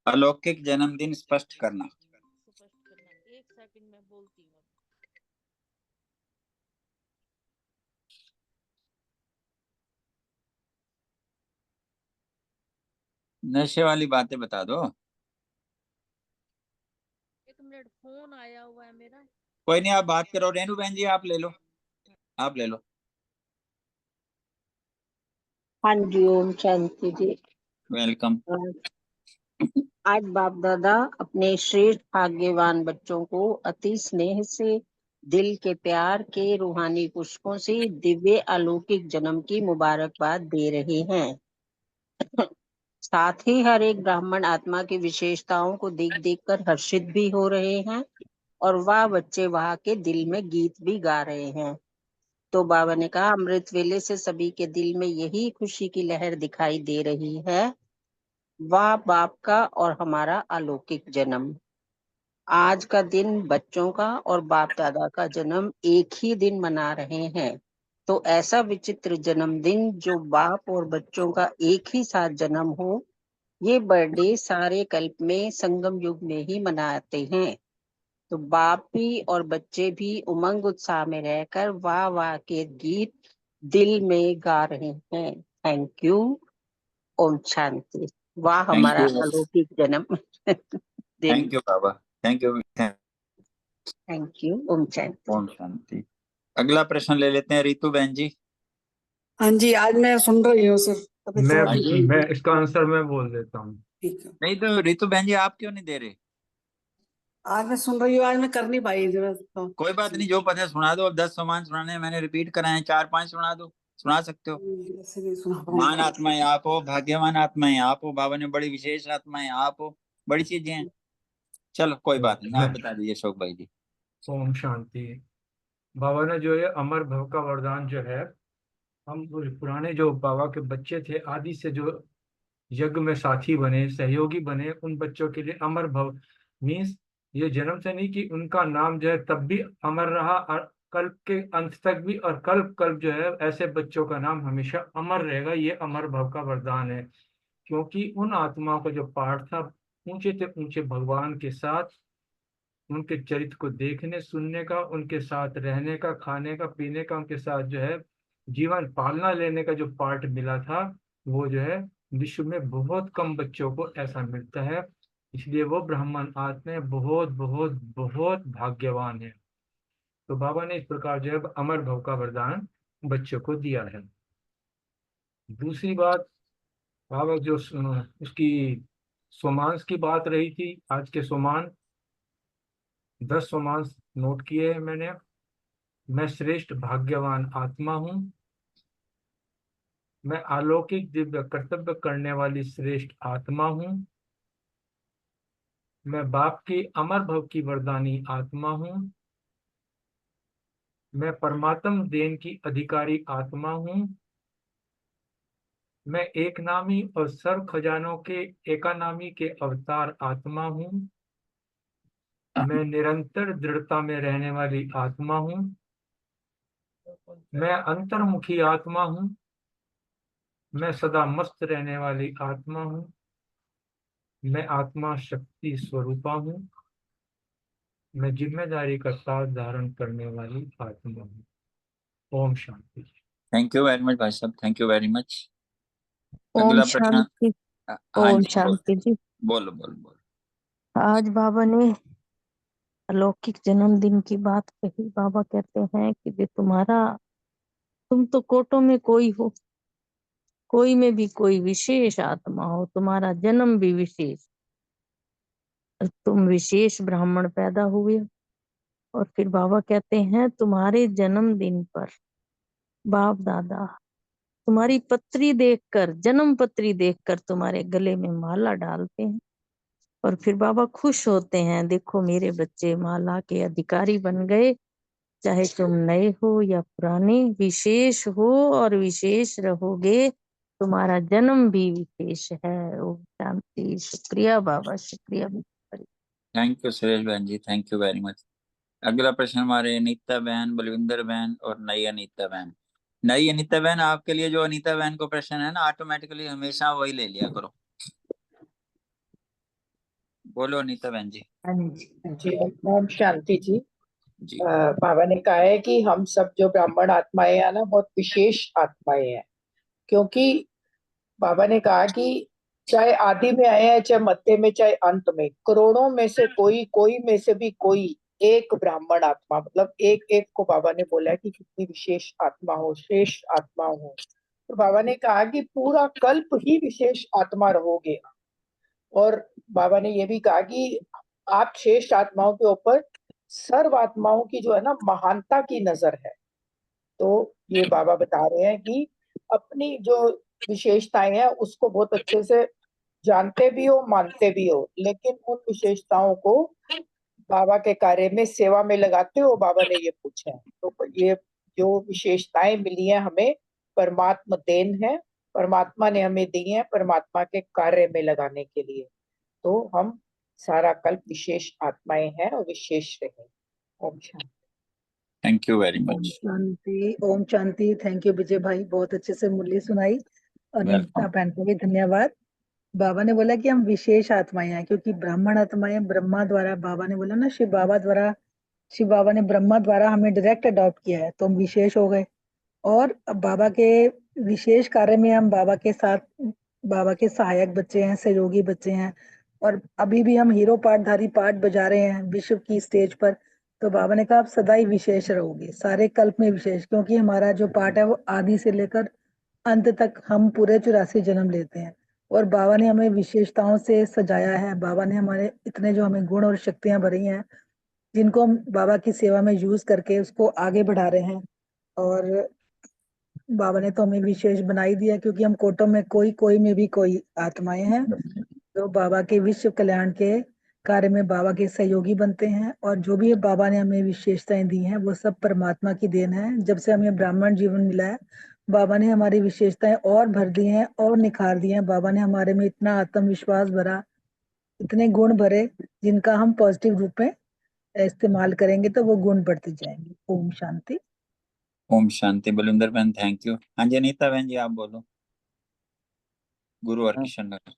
अलौकिक जन्मदिन स्पष्ट करना। एक सेकंड में बोलती हूँ। नशे वाली बातें बता दो। एक मिनट, फोन आया हुआ है मेरा। कोई नहीं, आप बात करो। रेणु बहन जी आप ले लो, आप ले लो। हाँ जी, ओम शांति जी। वेलकम। आज बाप दादा अपने श्रेष्ठ भाग्यवान बच्चों को अति स्नेह से, दिल के प्यार के रूहानी पुष्पों से दिव्य अलौकिक जन्म की मुबारकबाद दे रहे हैं। साथ ही हर एक ब्राह्मण आत्मा की विशेषताओं को देख देख कर हर्षित भी हो रहे हैं, और वह बच्चे वहां के दिल में गीत भी गा रहे हैं। तो बाबा ने कहा, अमृत वेले से सभी के दिल में यही खुशी की लहर दिखाई दे रही है। वाह बाप का और हमारा अलौकिक जन्म। आज का दिन बच्चों का और बाप दादा का जन्म एक ही दिन मना रहे हैं। तो ऐसा विचित्र जन्मदिन जो बाप और बच्चों का एक ही साथ जन्म हो, ये बर्थडे सारे कल्प में संगम युग में ही मनाते हैं। तो बाप भी और बच्चे भी उमंग उत्साह में रहकर वाह वाह के गीत दिल में गा रहे हैं। Thank you. ओम शांति। वाह थैंक हमारा यू, अलौकिक जन्म दिन। Thank you Baba, thank you. Thank you. ओम शांति। ओम शांति। अगला प्रश्न ले लेते हैं रितु बहन जी। हाँ जी, आज मैं सुन रही हूँ सर। अभी मैं थोड़ा आइए। मैं इसका आंसर मैं बोल देता हूँ। ठीक है। नहीं तो रितु बहन जी आप क्यों नहीं दे रहे? आज मैं सुन रही हूँ, आज मैं कर नहीं पाई जरा तो। कोई बात नहीं, जो पता है सुना दो। अब 10 सम्मान सुनाने हैं, मैंने रिपीट कराए हैं, 4-5 सुना दो, सुना सकते हो। ऐसे नहीं सुना महान पाऊंगा। आत्माएं आप हो, भाग्यवान आत्माएं आप हो, बाबा ने बड़ी विशेष आत्माएं आप हो, बड़ी चीजें हैं। चलो कोई बात नहीं, आप मैं बता दीजिए अशोक भाई जी। ओम शांति। बाबा ने जो ये अमर भव का वरदान जो है, हम वो पुराने जो बाबा के बच्चे थे आदि से जो यज्ञ में साथी बने, सहयोगी बने, उन बच्चों के लिए अमर भव मीन्स ये जन्म से नहीं कि उनका नाम जो है तब भी अमर रहा और कल्प के अंत तक भी, और कल्प कल्प जो है ऐसे बच्चों का नाम हमेशा अमर रहेगा। ये अमर भव का वरदान है, क्योंकि उन आत्माओं का जो पाठ था ऊंचे से ऊंचे भगवान के साथ, उनके चरित्र को देखने सुनने का, उनके साथ रहने का, खाने का, पीने का, उनके साथ जो है जीवन पालना लेने का जो पाठ मिला था, वो जो है विश्व में बहुत कम बच्चों को ऐसा मिलता है। इसलिए वो ब्राह्मण आत्माएं बहुत बहुत बहुत भाग्यवान है। तो बाबा ने इस प्रकार जो है अमर भव का वरदान बच्चों को दिया है। दूसरी बात, बाबा जो उसकी सोमांस की बात रही थी, आज के सोमान 10 सोमांस नोट किए हैं मैंने। मैं श्रेष्ठ भाग्यवान आत्मा हूँ, मैं अलौकिक दिव्य कर्तव्य करने वाली श्रेष्ठ आत्मा हूँ, मैं बाप की अमर भव की वरदानी आत्मा हूँ, मैं परमात्म देन की अधिकारी आत्मा हूँ, मैं एक नामी और सर्व खजानों के एकानामी के अवतार आत्मा हूँ, मैं निरंतर दृढ़ता में रहने वाली आत्मा हूँ, मैं अंतर्मुखी आत्मा हूँ, मैं सदा मस्त रहने वाली आत्मा हूँ, मैं आत्मा शक्ति स्वरूपा हूँ, मैं जिम्मेदारी का साथ धारण करने वाली आत्मा हूँ। ओम शांति। थैंक यू वेरी मच भाई साहब, थैंक यू वेरी मच। ओम अगला प्रश्न। शांति। हाँ ओम जी, शांति जी। बोलो बोलो बोलो। आज बाबा ने अलौकिक जन्मदिन की बात कही। बाबा कहते हैं कि जो तुम तो कोटों में कोई हो, कोई में भी कोई विशेष आत्मा हो, तुम्हारा जन्म भी विशेष, तुम विशेष ब्राह्मण पैदा हुए। और फिर बाबा कहते हैं तुम्हारे जन्मदिन पर बाप दादा तुम्हारी पत्री देखकर, जन्म पत्री देखकर तुम्हारे गले में माला डालते हैं। और फिर बाबा खुश होते हैं, देखो मेरे बच्चे माला के अधिकारी बन गए। चाहे तुम नए हो या पुराने, विशेष हो और विशेष रहोगे, तुम्हारा जन्म भी विशेष है। ओम शांति। शुक्रिया बाबा, शुक्रिया। थैंक यू सुरेश बहन जी, थैंक यू वेरी मच। अगला प्रश्न हमारे अनीता बहन, बलविंदर बहन और नई अनीता बहन। नई अनीता बहन, आपके लिए जो अनीता बहन को प्रश्न है ना, ऑटोमेटिकली हमेशा वही ले लिया करो। बोलो अनीता बहन जी। हाँ जी, ओम शांति जी। जी बाबा ने कहा है कि हम सब जो ब्राह्मण आत्माएं हैं ना, बहुत विशेष आत्माएं हैं। क्योंकि बाबा ने कहा कि चाहे आदि में आए हैं, चाहे मध्य में, चाहे अंत में, करोड़ों में से कोई में से भी कोई एक ब्राह्मण आत्मा, मतलब एक एक को बाबा ने बोला है कि कितनी विशेष आत्मा हो, श्रेष्ठ आत्मा हो। तो बाबा ने कहा कि पूरा कल्प ही विशेष आत्मा रहोगे। और बाबा ने ये भी कहा कि आप श्रेष्ठ आत्माओं के ऊपर सर्व आत्माओं की जो है ना महानता की नजर है। तो ये बाबा बता रहे हैं कि अपनी जो विशेषताएं हैं उसको बहुत अच्छे से जानते भी हो, मानते भी हो, लेकिन उन विशेषताओं को बाबा के कार्य में, सेवा में लगाते हो। बाबा ने ये पूछा है। तो ये जो विशेषताएं मिली हैं हमें, परमात्मा देन है, परमात्मा ने हमें दी है परमात्मा के कार्य में लगाने के लिए। तो हम सारा कल्प विशेष आत्माएं हैं और विशेष रहे। ओम शांति। थैंक यू वेरी ओम मच। शांति, ओम शांति। थैंक यू विजय भाई, बहुत अच्छे से मुरली सुनाई। और नीता वेलकम। बहन को भी धन्यवाद। बाबा ने बोला कि हम विशेष आत्माएं हैं, क्योंकि ब्राह्मण आत्माएं ब्रह्मा द्वारा, बाबा ने बोला ना, शिव बाबा ने ब्रह्मा द्वारा हमें डायरेक्ट अडॉप्ट किया है, तो हम विशेष हो गए। और अब बाबा के विशेष कार्य में हम बाबा के साथ, बाबा के सहायक बच्चे हैं, सहयोगी बच्चे हैं। और अभी भी हम हीरो पार्टधारी पार्ट बजा रहे हैं विश्व की स्टेज पर। तो बाबा ने कहा आप सदा ही विशेष रहोगे, सारे कल्प में विशेष, क्योंकि हमारा जो पार्ट है वो आदि से लेकर अंत तक हम पूरे 84 जन्म लेते हैं। और बाबा ने हमें विशेषताओं से सजाया है। बाबा ने हमारे इतने जो हमें गुण और शक्तियां भरी हैं, जिनको हम बाबा की सेवा में यूज करके उसको आगे बढ़ा रहे हैं। और बाबा ने तो हमें विशेष बना ही दिया, क्योंकि हम कोटों में कोई में भी कोई आत्माएं हैं जो बाबा के विश्व कल्याण के कार्य में बाबा के सहयोगी बनते हैं। और जो भी बाबा ने हमें विशेषताएं दी हैं वो सब परमात्मा की देन है। जब से हमें ब्राह्मण जीवन मिला है, बाबा ने हमारी विशेषताएं और भर दी हैं और निखार दी हैं। बाबा ने हमारे में इतना आत्मविश्वास भरा, इतने गुण भरे, जिनका हम पॉजिटिव रूप में इस्तेमाल करेंगे तो वो गुण बढ़ते जाएंगे। ओम शांति। ओम शांति। बलविंदर बहन थैंक यू। हाँ जी अनीता बहन जी, आप बोलो। गुरु और किशन नगर।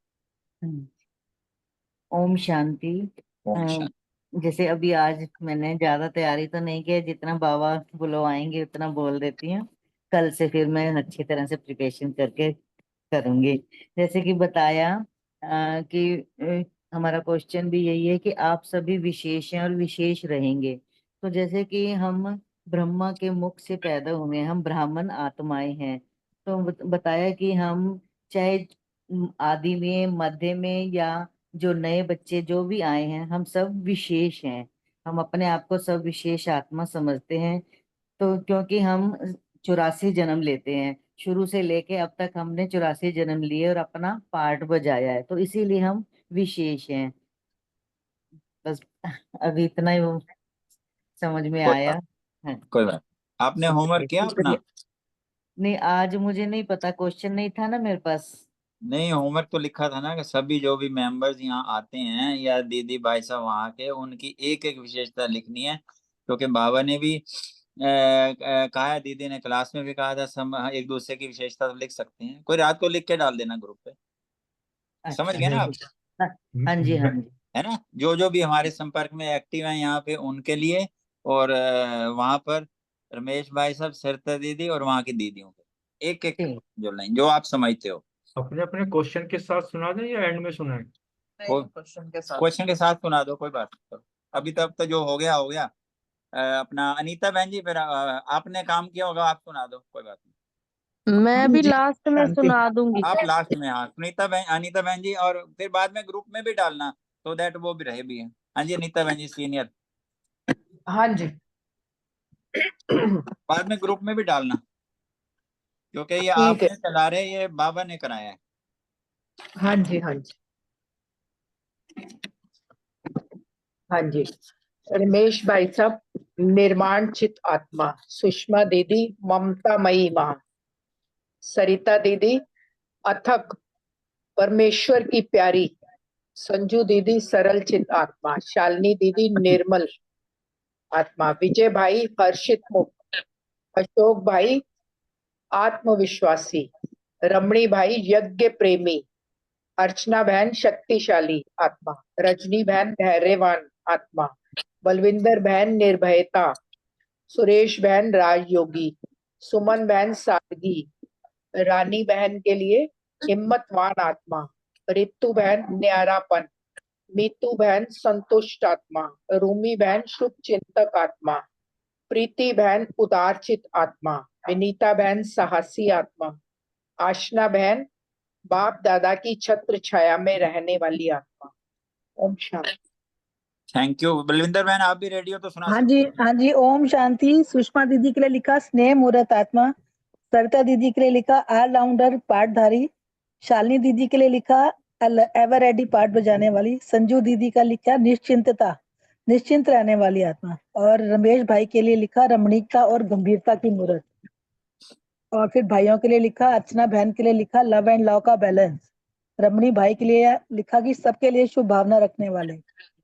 ओम शांति। ओम शांति। जैसे अभी आज मैंने ज्यादा तैयारी तो नहीं की, जितना बाबा बुलवाएंगे उतना बोल देती हूँ। कल से फिर मैं अच्छी तरह से प्रिपरेशन करके करूंगी। जैसे कि बताया कि हमारा क्वेश्चन भी यही है कि आप सभी विशेष हैं और विशेष रहेंगे, तो जैसे कि हम ब्रह्मा के मुख से पैदा हुए हैं, हम ब्राह्मण आत्माएं हैं। तो बताया कि हम चाहे आदि में, मध्य में, या जो नए बच्चे जो भी आए हैं, हम सब विशेष हैं। हम अपने आप को सब विशेष आत्मा समझते हैं। तो क्योंकि हम 84 जन्म लेते हैं, शुरू से लेके अब तक हमने 84 जन्म लिए और अपना पार्ट बजाया है, तो इसीलिए हम विशेष हैं। बस अभी इतना ही समझ में कोई आया बात है। कोई बात। आपने होमवर्क किया अपना? नहीं, आज मुझे नहीं पता, क्वेश्चन नहीं था ना मेरे पास। नहीं, होमवर्क तो लिखा था ना कि सभी जो भी मेंबर्स यहाँ आते हैं या दीदी भाई साहब वहाँ के, उनकी एक एक विशेषता लिखनी है। क्योंकि बाबा ने भी कहा है, दीदी ने क्लास में भी कहा था, सब एक दूसरे की विशेषता तो लिख सकते हैं। कोई रात को लिख के डाल देना ग्रुप पे। समझ अच्छा। गए ना आप? हाँ हाँ जी, हाँ जी। है ना, जो जो भी हमारे संपर्क में एक्टिव हैं यहाँ पे उनके लिए, और वहां पर रमेश भाई साहब, सरिता दीदी और वहाँ की दीदियों के एक एक ठीक। जो लाइन जो आप समझते हो। अपने अपने क्वेश्चन के साथ सुना दें या एंड में सुनाएं? क्वेश्चन के साथ सुना दो, कोई बात नहीं। अभी तक तो जो हो गया हो गया। अपना अनीता बहन जी, फिर आपने काम किया होगा, आप सुना दो, कोई बात नहीं। मैं जी भी जी लास्ट में शांति। सुना दूंगी। आप लास्ट में, हाँ, सुनीता बहन, अनीता बहन जी, और फिर बाद में ग्रुप में भी डालना, तो दैट वो भी रहे भी है। हाँ जी, अनीता बहन जी सीनियर, हाँ जी। बाद में ग्रुप में भी डालना, क्योंकि ये ठीक है। आपने चला रहे, ये बाबा ने कराया है। हाँ जी, हाँ जी, हाँ जी। रमेश भाई साहब, निर्माण चित आत्मा। सुषमा दीदी, ममतामयी माँ। सरिता दीदी, अथक परमेश्वर की प्यारी। संजू दीदी, सरल चित आत्मा। शालिनी दीदी, निर्मल आत्मा। विजय भाई, हर्षित मुक्त। अशोक भाई, आत्मविश्वासी। रमणी भाई, यज्ञ प्रेमी। अर्चना बहन, शक्तिशाली आत्मा। रजनी बहन, धैर्यवान आत्मा। बलविंदर बहन, निर्भयता। सुरेश बहन, राजयोगी। सुमन बहन, सादगी। रानी बहन के लिए हिम्मतवान आत्मा। रितु बहन, न्यारापन। मीतू बहन, संतुष्ट आत्मा। रूमी बहन, शुभ चिंतक आत्मा। प्रीति बहन, उदारचित आत्मा। विनीता बहन, साहसी आत्मा। आशना बहन, बाप दादा की छत्र छाया में रहने वाली आत्मा। ओम शांति। Thank you. बलविंदर बहन, आप भी रेडी हो तो सुना हाँ सकते जी, हो। हाँ जी। ओम शांति। सुषमा दीदी के लिए लिखा स्नेह मूर्त आत्मा। सरिता दीदी के लिए लिखा ऑलराउंडर पाठधारी। शालिनी दीदी के लिए लिखा एवर रेडी पाठ बजाने वाली। संजू दीदी का लिखा निश्चिंतता, निश्चिंत रहने वाली आत्मा। और रमेश भाई के लिए लिखा रमणीकता और गंभीरता की मूर्त। और फिर भाइयों के लिए लिखा, अर्चना बहन के लिए लिखा लव एंड लव का बैलेंस। रमणी भाई के लिए लिखा कि सबके लिए शुभ भावना रखने वाले।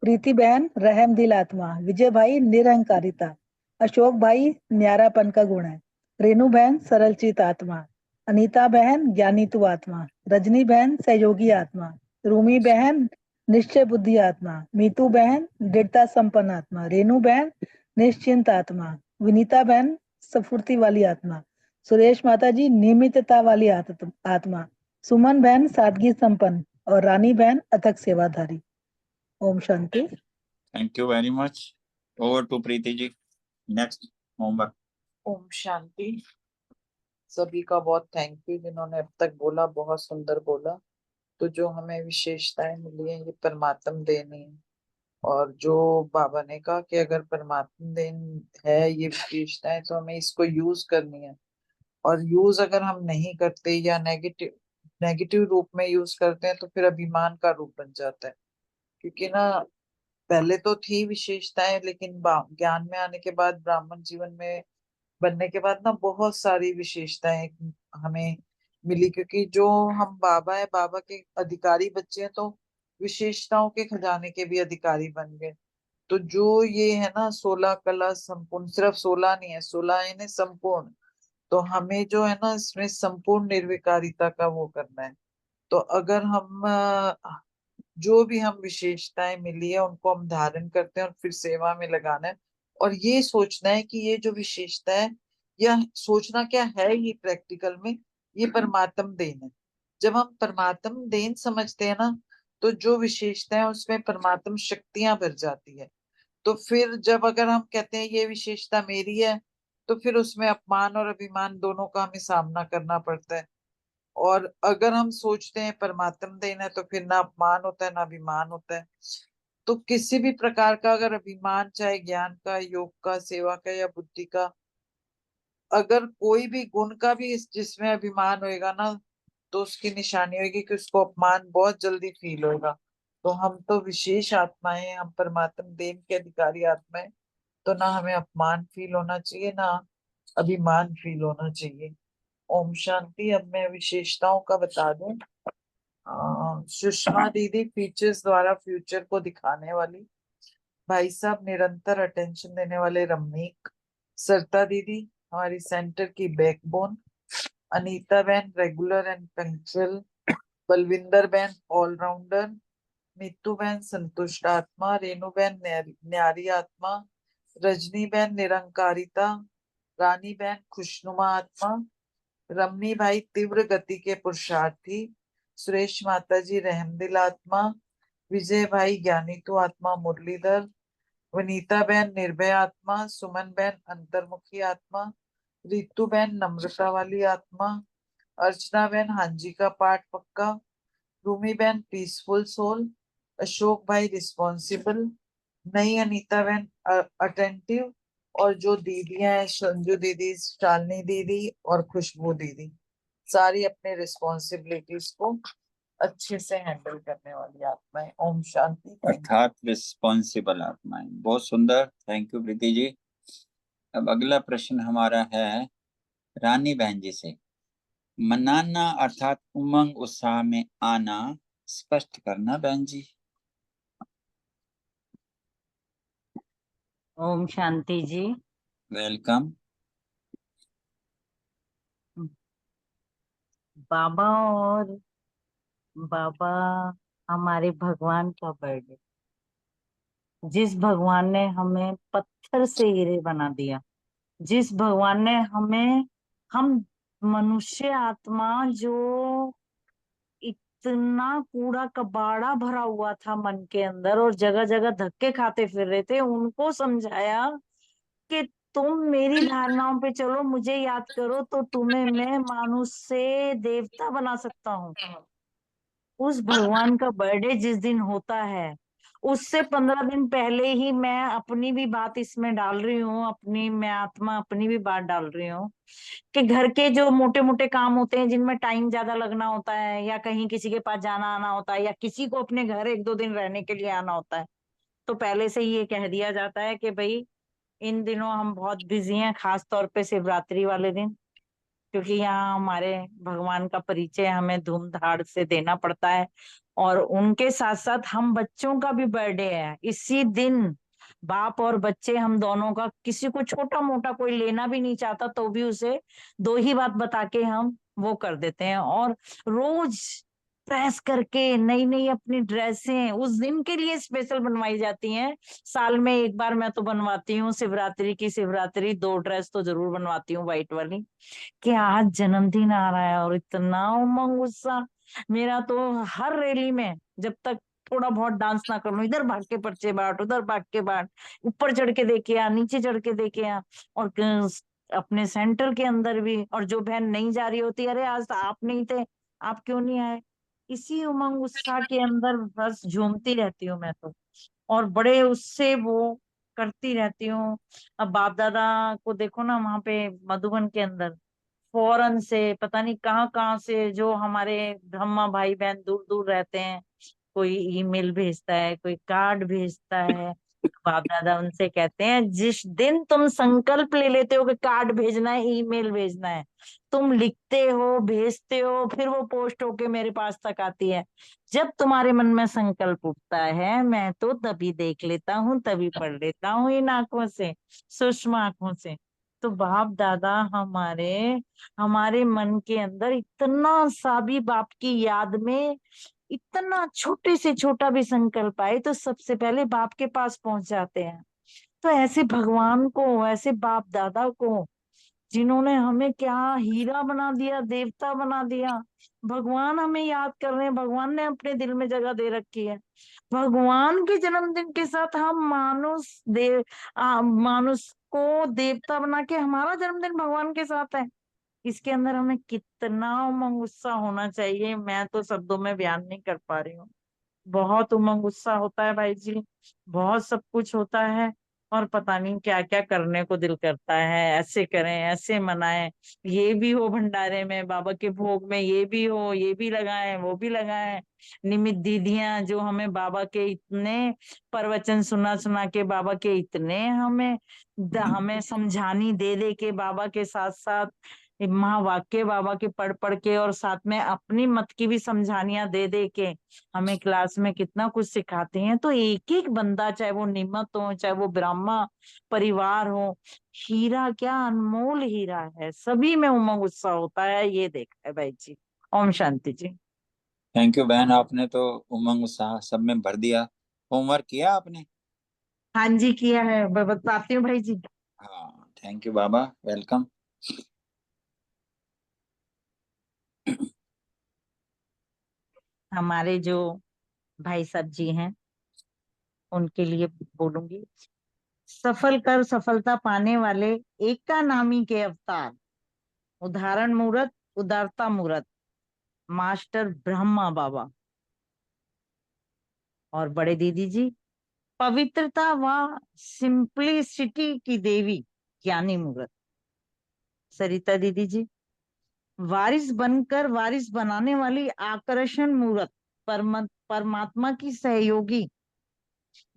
प्रीति बहन, रहम दिल आत्मा। विजय भाई, निरहंकारिता। अशोक भाई, न्यारापन का गुण है। रेणु बहन, सरलचित आत्मा। अनीता बहन, ज्ञानीतु आत्मा। रजनी बहन, सहयोगी आत्मा। रूमी बहन, निश्चय बुद्धि आत्मा। मीतू बहन, दृढ़ता संपन्न आत्मा। रेणु बहन, निश्चिंत आत्मा। विनीता बहन, स्फूर्ति वाली आत्मा। सुरेश माता जी, नियमितता वाली आत्मा। सुमन बहन, सादगी संपन्न। और रानी बहन, अथक सेवाधारी। ओम शांति। Thank you very much. Over to Preeti ji, next homework. ओम शांति। सभी का बहुत थैंक यू जिन्होंने अब तक बोला, बहुत सुंदर बोला। तो जो हमें विशेषताएं मिली हैं ये परमात्म देन है। और जो बाबा ने कहा कि अगर परमात्मा देन है ये विशेषताएं तो हमें इसको यूज करनी है। और यूज अगर हम नहीं करते या नेगेटिव नेगेटिव रूप में यूज करते हैं तो फिर अभिमान का रूप बन जाता है। क्योंकि ना पहले तो थी विशेषताएं, लेकिन ज्ञान में आने के बाद, ब्राह्मण जीवन में बनने के बाद ना बहुत सारी विशेषताएं हमें मिली। क्योंकि जो हम बाबा है, बाबा के अधिकारी बच्चे हैं, तो विशेषताओं के खजाने के भी अधिकारी बन गए। तो जो ये है ना 16 कला संपूर्ण, सिर्फ 16 नहीं है, 16 है ना संपूर्ण। तो हमें जो है ना इसमें संपूर्ण निर्विकारिता का वो करना है। तो अगर हम जो भी हम विशेषताएं मिली है उनको हम धारण करते हैं और फिर सेवा में लगाना है। और ये सोचना है कि ये जो विशेषता है, यह सोचना क्या है, ये प्रैक्टिकल में ये परमात्म देन है। जब हम परमात्म देन समझते हैं ना, तो जो विशेषता है उसमें परमात्म शक्तियां भर जाती है। तो फिर जब अगर हम कहते हैं ये विशेषता मेरी है, तो फिर उसमें अपमान और अभिमान दोनों का हमें सामना करना पड़ता है। और अगर हम सोचते हैं परमात्म देन है, तो फिर ना अपमान होता है ना अभिमान होता है। तो किसी भी प्रकार का अगर अभिमान, चाहे ज्ञान का, योग का, सेवा का या बुद्धि का, अगर कोई भी गुण का भी जिसमें अभिमान होएगा ना, तो उसकी निशानी होगी कि उसको अपमान बहुत जल्दी फील होगा। तो हम तो विशेष आत्माएं हैं, हम परमात्म देव के अधिकारी आत्माएं, तो ना हमें अपमान फील होना चाहिए ना अभिमान फील होना चाहिए। ओम शांति। अब मैं विशेषताओं का बता दूं। सुषमा दीदी फीचर्स द्वारा फ्यूचर को दिखाने वाली, भाई साहब निरंतर अटेंशन देने वाले रमनीक, सरता दीदी हमारी सेंटर की बैकबोन, अनीता बहन रेगुलर एंड पंक्चुअल, बलविंदर बहन ऑलराउंडर, नीतू बहन संतुष्ट आत्मा, रेणु बहन न्यारी आत्मा, रजनी बहन निरंकारिता, रानी बहन खुशनुमा आत्मा, रमनी भाई तीव्र गति के पुरुषार्थी, सुरेश माता जी रहमदिल आत्मा, विजय भाई ज्ञानीतु आत्मा मुरलीधर, वनीता बहन निर्भय आत्मा, सुमन बहन अंतर्मुखी आत्मा, रितु बहन नम्रता वाली आत्मा, अर्चना बहन हांजी का पाठ पक्का, रूमी बहन पीसफुल सोल, अशोक भाई रिस्पॉन्सिबल, नई अनीता बहन अटेंटिव, और जो दीदियां हैं संजू दीदी, शालिनी दीदी और खुशबू दीदी, सारी अपने रिस्पॉन्सिबिलिटीज को अच्छे से हैंडल करने वाली आत्माएं। ओम शांति। अर्थात रिस्पॉन्सिबल आत्माएं। बहुत सुंदर, थैंक यू प्रीति जी। अब अगला प्रश्न हमारा है रानी बहन जी से। मनाना अर्थात उमंग उत्साह में आना स्पष्ट करना बहन जी। ओम शांति जी। वेलकम। बाबा और बाबा हमारे भगवान का बर्थडे, जिस भगवान ने हमें पत्थर से हीरे बना दिया, जिस भगवान ने हमें, हम मनुष्य आत्मा जो इतना कूड़ा कबाड़ा भरा हुआ था मन के अंदर और जगह जगह धक्के खाते फिर रहे थे, उनको समझाया कि तुम मेरी धारणाओं पे चलो, मुझे याद करो तो तुम्हें मैं मानुष से देवता बना सकता हूँ। उस भगवान का बर्थडे जिस दिन होता है, उससे 15 दिन पहले ही मैं अपनी भी बात इसमें डाल रही हूँ, अपनी मैं आत्मा अपनी भी बात डाल रही हूँ कि घर के जो मोटे मोटे काम होते हैं जिनमें टाइम ज्यादा लगना होता है, या कहीं किसी के पास जाना आना होता है, या किसी को अपने घर 1-2 दिन रहने के लिए आना होता है, तो पहले से ही ये कह दिया जाता है कि भाई इन दिनों हम बहुत बिजी हैं, खास तौर पे शिवरात्रि वाले दिन, क्योंकि यहाँ हमारे भगवान का परिचय हमें धूमधाड़ से देना पड़ता है। और उनके साथ साथ हम बच्चों का भी बर्थडे है इसी दिन। बाप और बच्चे हम दोनों का, किसी को छोटा मोटा कोई लेना भी नहीं चाहता तो भी उसे 2 ही बात बता के हम वो कर देते हैं। और रोज प्रेस करके नई नई अपनी ड्रेसें उस दिन के लिए स्पेशल बनवाई जाती हैं। साल में एक बार मैं तो बनवाती हूँ, शिवरात्रि की शिवरात्रि 2 ड्रेस तो जरूर बनवाती हूँ व्हाइट वाली, कि आज जन्मदिन आ रहा है। और इतना उमंग उत्साह मेरा तो हर रैली में, जब तक थोड़ा बहुत डांस ना कर लूं, इधर भाग के पर्चे बांट, उधर भाग के बांट, ऊपर चढ़ के देखे आ, नीचे चढ़ के देखे आ। और अपने सेंटर के अंदर भी, और जो बहन नहीं जा रही होती, अरे आज तो आप नहीं थे, आप क्यों नहीं आए, इसी उमंग उत्साह के अंदर बस झूमती रहती हूँ मैं तो, और बड़े उससे वो करती रहती हूँ। अब बाप दादा को देखो ना, वहां पे मधुबन के अंदर फौरन से पता नहीं कहाँ कहाँ से जो हमारे ब्रह्मा भाई बहन दूर दूर रहते हैं, कोई ईमेल भेजता है, कोई कार्ड भेजता है। बाप दादा उनसे कहते हैं, जिस दिन तुम संकल्प ले लेते हो कि कार्ड भेजना है, ईमेल भेजना है, तुम लिखते हो, भेजते हो, फिर वो पोस्ट होके मेरे पास तक आती है। जब तुम्हारे मन में संकल्प उठता है, मैं तो तभी देख लेता हूँ, तभी पढ़ लेता हूँ इन आंखों से, सूक्ष्म आंखों से। तो बाप दादा हमारे हमारे मन के अंदर इतना सा भी बाप की याद में, इतना छोटे से छोटा भी संकल्प आए तो सबसे पहले बाप के पास पहुंच जाते हैं। तो ऐसे भगवान को, ऐसे बाप दादा को जिन्होंने हमें क्या हीरा बना दिया, देवता बना दिया। भगवान हमें याद कर रहे हैं, भगवान ने अपने दिल में जगह दे रखी है। भगवान के जन्मदिन के साथ हम मानुष को देवता बना के हमारा जन्मदिन भगवान के साथ है। इसके अंदर हमें कितना उमंग उत्साह होना चाहिए, मैं तो शब्दों में बयान नहीं कर पा रही हूँ। बहुत उमंग उत्साह होता है भाई जी, बहुत सब कुछ होता है। और पता नहीं क्या क्या करने को दिल करता है, ऐसे करें ऐसे मनाएं, ये भी हो भंडारे में, बाबा के भोग में ये भी हो, ये भी लगाएं वो भी लगाएं। निमित दीदियां जो हमें बाबा के इतने प्रवचन सुना सुना के, बाबा के इतने हमें समझानी दे दे के, बाबा के साथ साथ महावाक्य बाबा के पढ़ पढ़ के, और साथ में अपनी मत की भी समझानियां दे दे के हमें क्लास में कितना कुछ सिखाते हैं। तो एक एक बंदा, चाहे वो निमत हो चाहे वो ब्राह्मण परिवार हो, हीरा क्या अनमोल हीरा है। सभी में उमंग उत्साह होता है, ये देखा है भाई जी। ओम शांति जी। थैंक यू बहन, आपने तो उमंग उत्साह सब में भर दिया। होमवर्क किया आपने? हाँ जी किया है, बताती हूँ भाई जी। हाँ, थैंक यू बाबा, वेलकम। हमारे जो भाई साहब जी हैं उनके लिए बोलूंगी। सफल कर सफलता पाने वाले एका नामी के अवतार, उदाहरण मूरत, उदारता मूरत, मास्टर ब्रह्मा बाबा। और बड़े दीदी जी, पवित्रता व सिंप्लिसिटी की देवी, ज्ञानी मूरत। सरिता दीदी जी, वारिस बनकर वारिस बनाने वाली आकर्षण मूरत, परमात्मा की सहयोगी,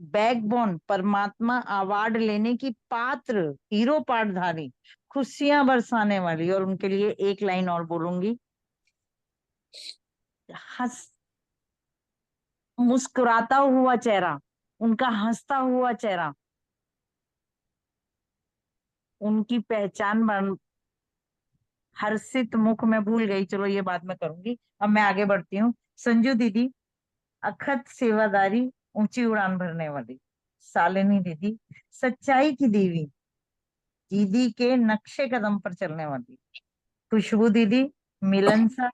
बैकबोन, परमात्मा अवार्ड लेने की पात्र, हीरो पाठधारी, खुशियां बरसाने वाली। और उनके लिए एक लाइन और बोलूंगी, हंस मुस्कुराता हुआ चेहरा, उनका हंसता हुआ चेहरा, उनकी पहचान बन। हर्षित मुख में भूल गई, चलो ये बात मैं करूंगी। अब मैं आगे बढ़ती हूँ। संजू दीदी, अखत सेवादारी, ऊंची उड़ान भरने वाली। शालिनी दीदी, सच्चाई की देवी, दीदी के नक्शे कदम पर चलने वाली। खुशबू दीदी, मिलनसार,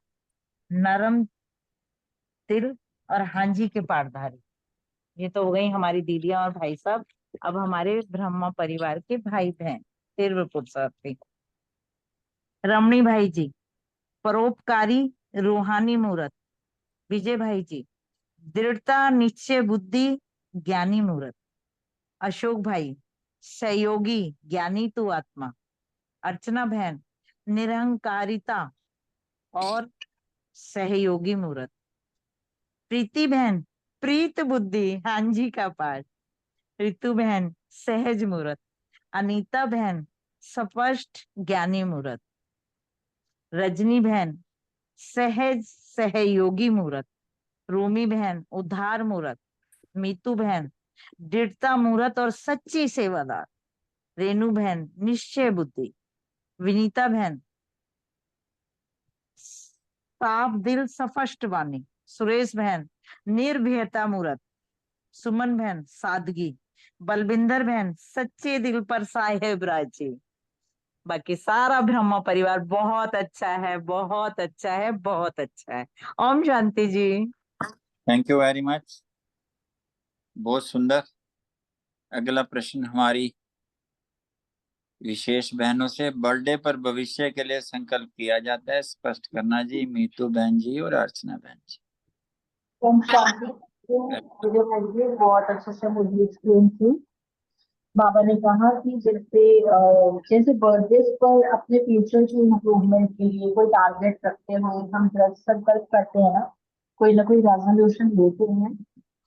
नरम दिल और हांजी के पाठधारी। ये तो हो गई हमारी दीदियां और भाई साहब। अब हमारे ब्रह्मा परिवार के भाई बहन, तिरव पुरुषार्थी। रमणी भाई जी, परोपकारी, रूहानी मूरत। विजय भाई जी, दृढ़ता निश्चय बुद्धि, ज्ञानी मूरत। अशोक भाई, सहयोगी, ज्ञानी तू आत्मा। अर्चना बहन, निरहंकारिता और सहयोगी मूरत। प्रीति बहन, प्रीत बुद्धि, हांजी का पाठ। ऋतु बहन, सहज मूरत। अनीता बहन, स्पष्ट ज्ञानी मूरत। रजनी बहन, सहज सहयोगी मूरत। रोमी बहन, उद्धार मूरत। मीतू बहन, दृढ़ता मूरत और सच्ची सेवादार। रेणु बहन, निश्चय बुद्धि। विनीता बहन, साफ दिल स्पष्ट वाणी। सुरेश बहन, निर्भयता मूरत। सुमन बहन, सादगी। बलविंदर बहन, सच्चे दिल पर साहेब राजी। बाकी सारा ब्रह्मा परिवार बहुत अच्छा है, बहुत अच्छा है, बहुत अच्छा है। ओम शांति जी। थैंक यू वेरी मच, बहुत सुंदर। अगला प्रश्न हमारी विशेष बहनों से, बर्थडे पर भविष्य के लिए संकल्प किया जाता है, स्पष्ट करना जी। मीतू बहन जी और अर्चना बहन जी। ओम शांति। मुझे भाई बहुत अच्छे से मुझे एक्सप्लेन की। बाबा ने कहा कि जैसे बर्थडे पर अपने फ्यूचर की इम्प्रूवमेंट के लिए कोई टारगेट रखते हैं, हम दृढ़ संकल्प करते हैं ना कोई रेजोल्यूशन लेते हैं,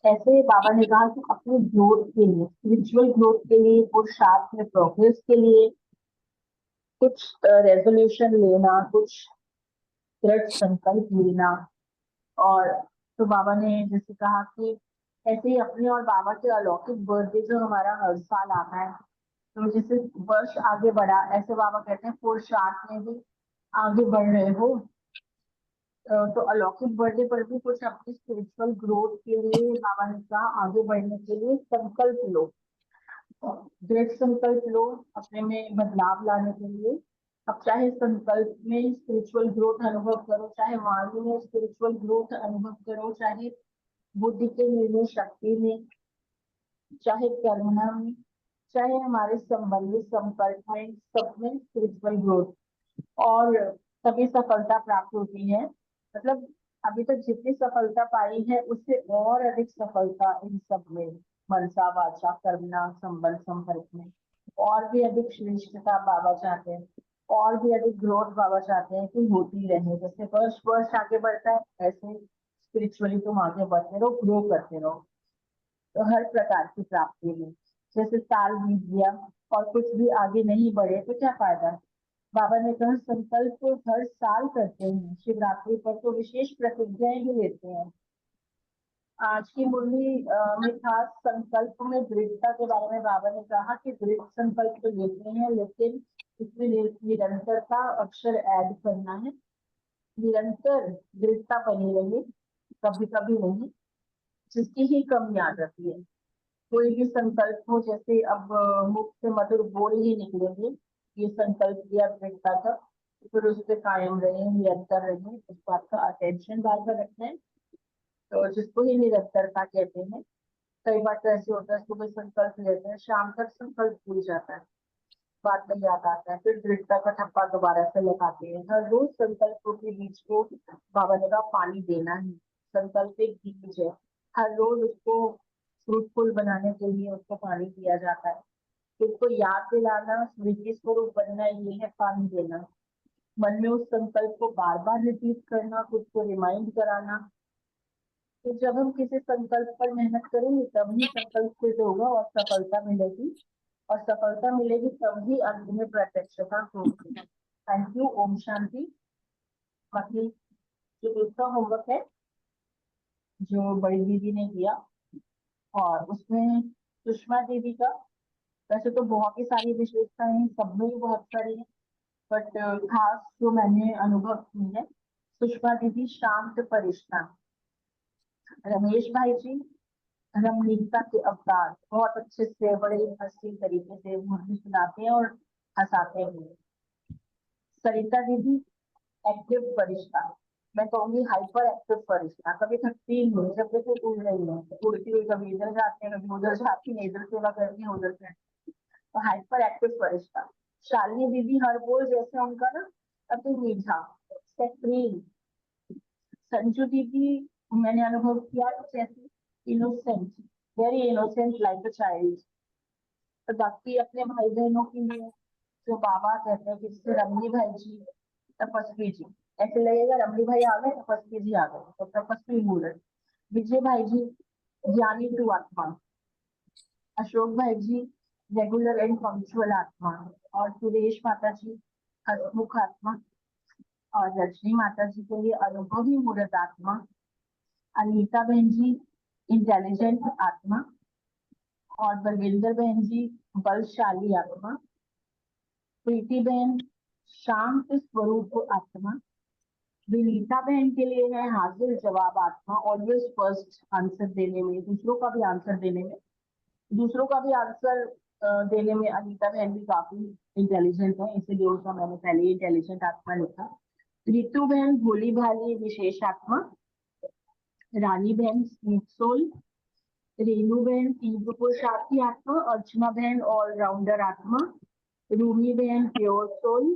ऐसे बाबा ने कहा कि अपने ग्रोथ के लिए, स्पिरिचुअल ग्रोथ के लिए, पुरुषार्थ में प्रोग्रेस के लिए कुछ रेजोल्यूशन लेना, कुछ दृढ़ संकल्प लेना। और तो बाबा ने जैसे कहा कि ऐसे ही अपने और बाबा के अलौकिक बर्थडे जो हमारा हर साल आता है, तो जैसे वर्ष आगे बढ़ा, ऐसे बाबा कहते हैं पुरुषार्थ में भी आगे बढ़ रहे हो। तो अलौकिक बर्थडे पर भी कुछ अपनी स्पिरिचुअल ग्रोथ के लिए बाबा ने कहा आगे बढ़ने के लिए संकल्प लो, दृढ़ संकल्प लो अपने में बदलाव लाने के लिए। अब चाहे संकल्प में स्पिरिचुअल ग्रोथ अनुभव करो, चाहे वाणी में स्पिरिचुअल ग्रोथ अनुभव करो, चाहे बुद्धि के निर्णय शक्ति में, चाहे कर्मणा में, चाहे हमारे संबंधित संपर्क में, सब में स्पिरिचुअल ग्रोथ और तभी सफलता प्राप्त होती है। मतलब अभी तक जितनी सफलता पाई है उससे और अधिक सफलता इन सब में, मनसा वाचा कर्मणा संबंध संपर्क में और भी अधिक श्रेष्ठता बाबा चाहते हैं, और भी अधिक ग्रोथ बाबा चाहते हैं कि होती रहे। जैसे वर्ष वर्ष आगे बढ़ता है ऐसे स्पिरिचुअली तुम आगे बढ़ते रहो, ग्रो करते रहो। तो हर प्रकार की प्राप्ति में, जैसे साल बीत गया और कुछ भी आगे नहीं बढ़े तो क्या फायदा। बाबा ने कहा संकल्प हर साल करते हैं, शिवरात्रि पर तो विशेष प्रतिज्ञाएं भी लेते हैं। आज की मुरली में खास संकल्प में दृढ़ता के बारे में बाबा ने कहा कि दृढ़ संकल्प तो लेते हैं लेकिन इसमें निरंतरता अक्षर ऐड करना है। निरंतर दृढ़ता बनी रहे, कभी कभी नहीं, जिसकी ही कमी आ जाती है। कोई भी संकल्प हो, जैसे अब मुख से मधुर बोल ही निकलेंगे, ये संकल्प लिया दृढ़ता का, फिर उस पर कायम रहे, निरंतर रहे, उस बात का अटेंशन बार बार रखना है, तो जिसको ही निरंतरता कहते हैं। कई बार तो ऐसे होता है सुबह संकल्प लेते हैं, शाम तक संकल्प भूल जाता है, बाद में याद आता है, फिर दृढ़ता का ठप्पा दोबारा से लगाते हैं। हर रोज संकल्पों के बीच को बाबा ने कहा पानी देना है। संकल्प एक बीज है, हर रोज उसको फ्रूटफुल बनाने के लिए उसको पानी दिया जाता है। तो उसको याद दिलाना, स्मृति स्वरूप बनना, ये है पानी देना। मन में उस संकल्प को बार बार रिपीट करना, खुद को रिमाइंड कराना। तो जब हम किसी संकल्प पर मेहनत करेंगे तब ही संकल्प सिद्ध होगा और सफलता मिलेगी, और सफलता मिलेगी तब ही अंत में प्रत्यक्षता होगी। Thank you. ओम शांति। बाकी जो दूसरा होमवर्क है जो बड़ी दीदी ने दिया, और उसमें सुषमा दीदी का, वैसे तो बहुत ही सारी विशेषताएं हैं, सब में ही बहुत सारी है, बट खास जो मैंने अनुभव की है, सुषमा दीदी शांत परिश्ता। रमेश भाई जी रमणीकता के अवतार, बहुत अच्छे से बड़े इंटरेस्टिंग तरीके से मुझे सुनाते हैं और हंसाते हैं। सरिता दीदी एक्टिव फरिश्ता, मैं कहूंगी हाइपर एक्टिव फरिश्ता, कभी थकती नहीं, जब देखो उड़ रही है, उड़ती हुई, कभी इधर जाते हैं कभी उधर जाती है, इधर सेवा करती है उधर से, तो हाइपर एक्टिव फरिश्ता। शालिनी दीदी हर बोल जैसे उनका ना अति मीठा सेक्रीन। संजू दीदी मैंने अनुभव किया जैसे innocent, very innocent like a child. तो बाकी अपने भाई बहनों के लिए जो बाबा कहते हैं कि जैसे रमनी भाई जी, तपस्वी जी, ऐसे लगेगा रमनी भाई आ गए तपस्वी जी आ गए, तो तपस्वी मूर्त। विजय भाई जी ज्ञानी टू आत्मा। अशोक भाई जी रेगुलर एंड पंक्चुअल आत्मा। और सुरेश माता जी हसमुख आत्मा। और रजनी माता जी के लिए अनुभवी मूर्त आत्मा। अनीता बहन जी इंटेलिजेंट आत्मा। और बलविंदर बहन जी बलशाली आत्मा। प्रीति बहन शांत स्वरूप आत्मा। विनीता बहन के लिए है हाजिर जवाब आत्मा, ऑलवेज फर्स्ट आंसर देने में, दूसरों का भी आंसर देने में, दूसरों का भी आंसर देने में अनीता बहन भी काफी इंटेलिजेंट है, इसीलिए उसका मैंने पहले ही इंटेलिजेंट आत्मा लिखा। रितु बहन भोली भाली विशेष आत्मा। रानी बहन स्वीट सोल। रेणु बहन तीव्र पुरुषार्थी आत्मा। अर्चना बहन ऑलराउंडर आत्मा। रूमी बहन प्योर सोल।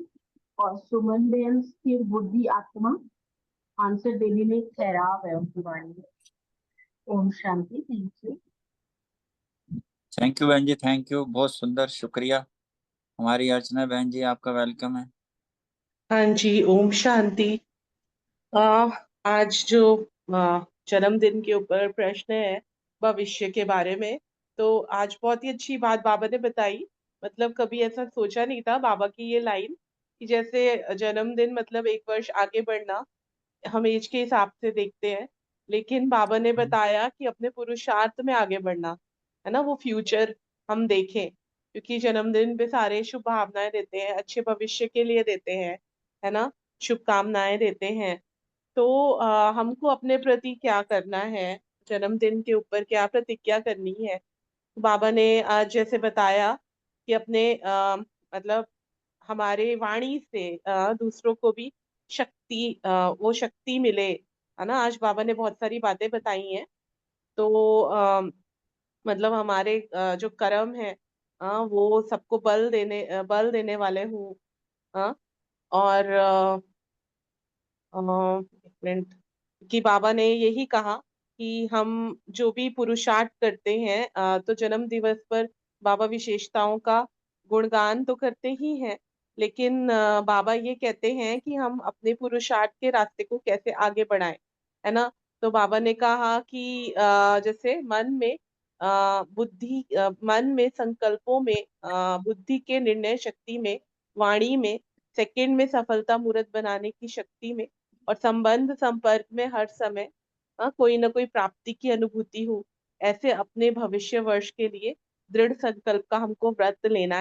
और सुमन बहन स्थिर बुद्धि आत्मा। आंसर देने में ठहराव है उनकी वाणी में। ओम शांति। थैंक यू बहन जी, थैंक यू, बहुत सुंदर, शुक्रिया। हमारी अर्चना बहन जी, आपका वेलकम है। हाँ जी, ओम शांति। आज जो जन्मदिन के ऊपर प्रश्न है भविष्य के बारे में, तो आज बहुत ही अच्छी बात बाबा ने बताई। मतलब कभी ऐसा सोचा नहीं था बाबा की ये लाइन कि जैसे जन्मदिन मतलब एक वर्ष आगे बढ़ना, हम एज के हिसाब से देखते हैं, लेकिन बाबा ने बताया कि अपने पुरुषार्थ में आगे बढ़ना, है ना, वो फ्यूचर हम देखें, क्योंकि जन्मदिन पे सारे शुभ भावनाएं देते हैं, अच्छे भविष्य के लिए देते हैं, है ना, शुभकामनाएं देते हैं। तो हमको अपने प्रति क्या करना है, जन्मदिन के ऊपर क्या प्रतिज्ञा करनी है। बाबा ने आज जैसे बताया कि अपने मतलब हमारे वाणी से दूसरों को भी वो शक्ति मिले, है ना। आज बाबा ने बहुत सारी बातें बताई हैं। तो मतलब हमारे जो कर्म है, वो सबको बल देने वाले हूँ। हाँ। और एक मिनट, कि बाबा ने यही कहा कि हम जो भी पुरुषार्थ करते हैं, तो जन्म दिवस पर बाबा विशेषताओं का गुणगान तो करते ही हैं, लेकिन बाबा ये कहते हैं कि हम अपने पुरुषार्थ के रास्ते को कैसे आगे बढ़ाएं, है ना। तो बाबा ने कहा कि जैसे मन में, संकल्पों में, बुद्धि के निर्णय शक्ति में, वाणी में, सेकंड में सफलता मूर्त बनाने की शक्ति में, और संबंध संपर्क में हर समय कोई ना कोई प्राप्ति की अनुभूति हो, ऐसे अपने भविष्य वर्ष के लिए दृढ़ संकल्प का हमको व्रत लेना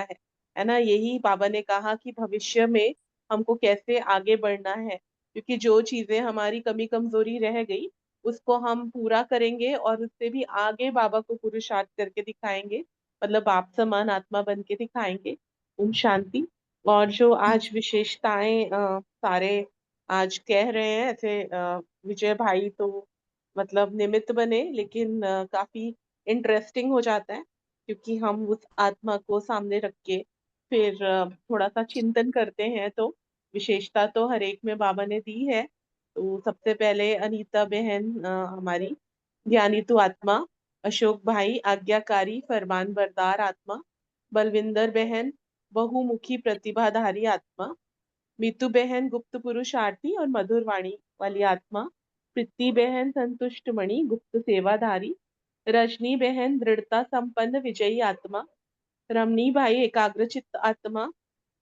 है ना। यही बाबा ने कहा कि भविष्य में हमको कैसे आगे बढ़ना है, क्योंकि जो चीजें हमारी कमी कमजोरी रह गई उसको हम पूरा करेंगे और उससे भी आगे बाबा को पुरुषार्थ करके दिखाएंगे, मतलब बाप समान आत्मा बन के दिखाएंगे। ओम शांति। और जो आज विशेषताएं सारे आज कह रहे हैं, ऐसे विजय भाई तो मतलब निमित्त बने, लेकिन काफी इंटरेस्टिंग हो जाता है, क्योंकि हम उस आत्मा को सामने रख के फिर थोड़ा सा चिंतन करते हैं। तो विशेषता तो हर एक में बाबा ने दी है। तो सबसे पहले अनीता बहन हमारी ज्ञानीतु आत्मा, अशोक भाई आज्ञाकारी फरमान बरदार आत्मा, बलविंदर बहन बहुमुखी प्रतिभाधारी आत्मा, मीतू बहन गुप्त पुरुषार्थी और मधुर वाणी वाली आत्मा, प्रीति बहन संतुष्ट मणि गुप्त सेवाधारी, रजनी बहन दृढ़ता संपन्न विजयी आत्मा, रमणी भाई एकाग्रचित्त आत्मा,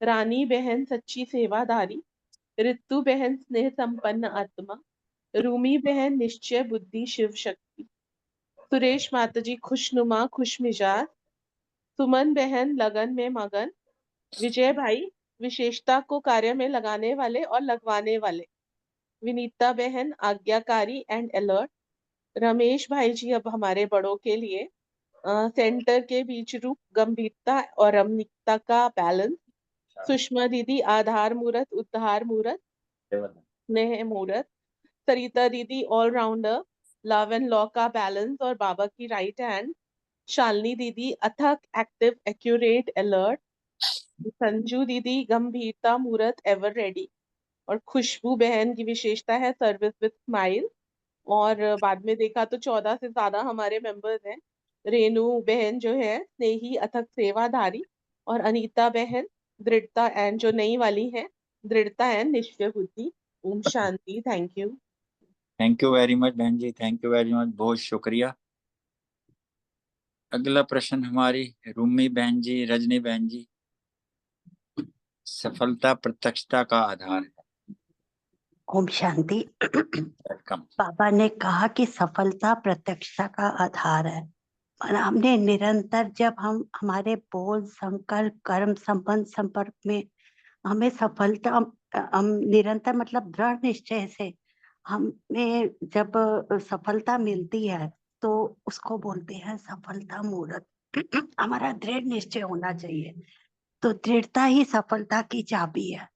रानी बहन सच्ची सेवाधारी, ऋतु बहन स्नेह संपन्न आत्मा, रूमी बहन निश्चय बुद्धि शिव शक्ति, सुरेश माताजी खुशनुमा खुश मिजाज, सुमन बहन लगन में मगन, विजय भाई विशेषता को कार्य में लगाने वाले और लगवाने वाले, विनीता बहन आज्ञाकारी एंड अलर्ट, रमेश भाई जी अब हमारे बड़ों के लिए सेंटर के बीच रूप गंभीरता और रमणीकता का बैलेंस, सुषमा दीदी आधार मूरत उद्धार मूरत स्नेह मूरत, सरिता दीदी ऑलराउंडर लव एंड लॉ का बैलेंस और बाबा की राइट हैंड, शालिनी दीदी अथक एक्टिव एक्यूरेट अलर्ट, संजू दीदी गंभीरता मूरत एवर रेडी, और खुशबू बहन की विशेषता है सर्विस विद स्माइल। और बाद में देखा तो 14 से ज्यादा हमारे मेंबर्स हैं। रेनू बहन जो है स्नेही अथक सेवाधारी, और अनीता बहन दृढ़ता एंड जो नई वाली है दृढ़ता एंड निश्चय बुद्धि। ओम शांति। Thank you. Thank you very much बहन जी, थैंक यू वेरी मच, बहुत शुक्रिया। अगला प्रश्न हमारी रूमी बहन जी, रजनी बहन जी, सफलता प्रत्यक्षता का आधार है। ओम शांति। वेलकम। बाबा ने कहा कि सफलता प्रत्यक्षता का आधार है, और हमने निरंतर जब हम हमारे बोल संकल्प कर्म संबंध संपर्क में हमें सफलता, हम निरंतर मतलब दृढ़ निश्चय से हमें जब सफलता मिलती है तो उसको बोलते हैं सफलता मूर्त। हमारा दृढ़ निश्चय होना चाहिए, तो दृढ़ता ही सफलता की चाबी है।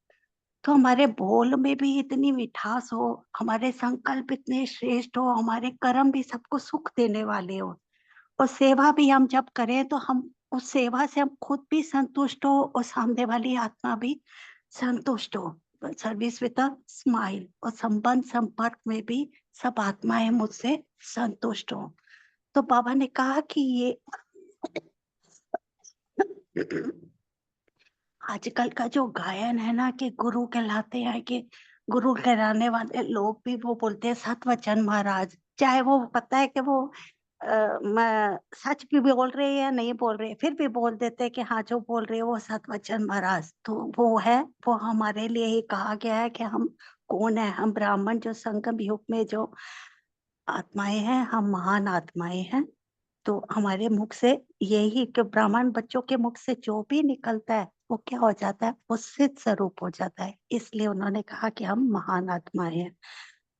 तो हमारे बोल में भी इतनी मिठास हो, हमारे संकल्प इतने श्रेष्ठ हो, हमारे कर्म भी सबको सुख देने वाले हो, और सेवा भी हम जब करें तो हम उस सेवा से हम खुद भी संतुष्ट हो और सामने वाली आत्मा भी संतुष्ट हो। सर्विस विद अ स्माइल, और संबंध संपर्क में भी सब आत्माएं मुझसे संतुष्ट हो। तो बाबा ने कहा कि ये आजकल का जो गायन है ना, कि गुरु कहलाते हैं, कि गुरु कहलाने वाले लोग भी वो बोलते हैं सतवचन महाराज, चाहे वो पता है कि वो मैं सच भी बोल रहे हैं या नहीं बोल रहे, फिर भी बोल देते हैं कि हाँ जो बोल रहे हो वो सतवचन महाराज। तो वो है, वो हमारे लिए ही कहा गया है कि हम कौन है। हम ब्राह्मण जो संगम युग में जो आत्माएं हैं, हम महान आत्माएं हैं। तो हमारे मुख से यही कि ब्राह्मण बच्चों के मुख से जो भी निकलता है वो क्या हो जाता है, वो सिद्ध स्वरूप हो जाता है। इसलिए उन्होंने कहा कि हम महान आत्माएं हैं।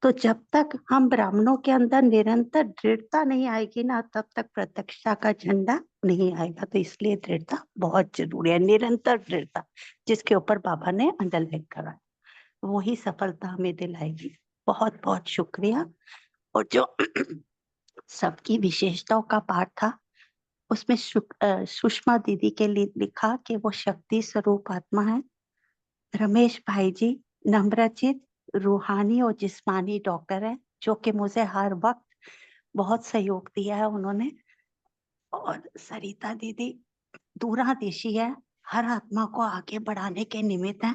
तो तो जब तक हम ब्राह्मणों के अंदर निरंतर दृढ़ता नहीं आएगी ना, तब तक प्रत्यक्षता का झंडा नहीं आएगा। तो इसलिए दृढ़ता बहुत जरूरी है, निरंतर दृढ़ता, जिसके ऊपर बाबा ने अंडरलाइन करा है, वही सफलता हमें दिलाएगी। बहुत बहुत शुक्रिया। और जो सबकी विशेषताओं का पाठ था, उसमें सुषमा दीदी के लिए लिखा कि वो शक्ति स्वरूप आत्मा है। रमेश भाई जी नम्रचित रूहानी और जिस्मानी डॉक्टर है, जो कि मुझे हर वक्त बहुत सहयोग दिया है उन्होंने। और सरिता दीदी दूरदर्शी है, हर आत्मा को आगे बढ़ाने के निमित्त है।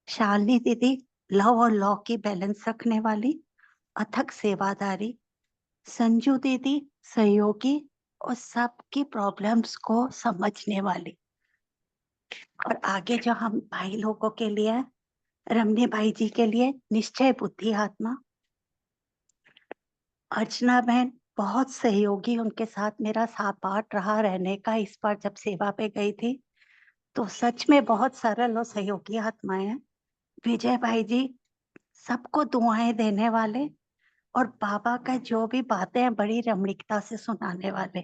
शालिनी दीदी लव और लॉ की बैलेंस रखने वाली, अथक सेवादारी। संजू दीदी सहयोगी और सबकी प्रॉब्लम्स को समझने वाली। और आगे जो हम भाई लोगों के लिए, रमनी भाई जी के लिए निश्चय बुद्धि आत्मा। अर्चना बहन बहुत सहयोगी, उनके साथ मेरा सापाट रहा रहने का इस बार जब सेवा पे गई थी, तो सच में बहुत सरल और सहयोगी आत्माएं हैं। विजय भाई जी सबको दुआएं देने वाले और बाबा का जो भी बातें हैं बड़ी रमणीकता से सुनाने वाले।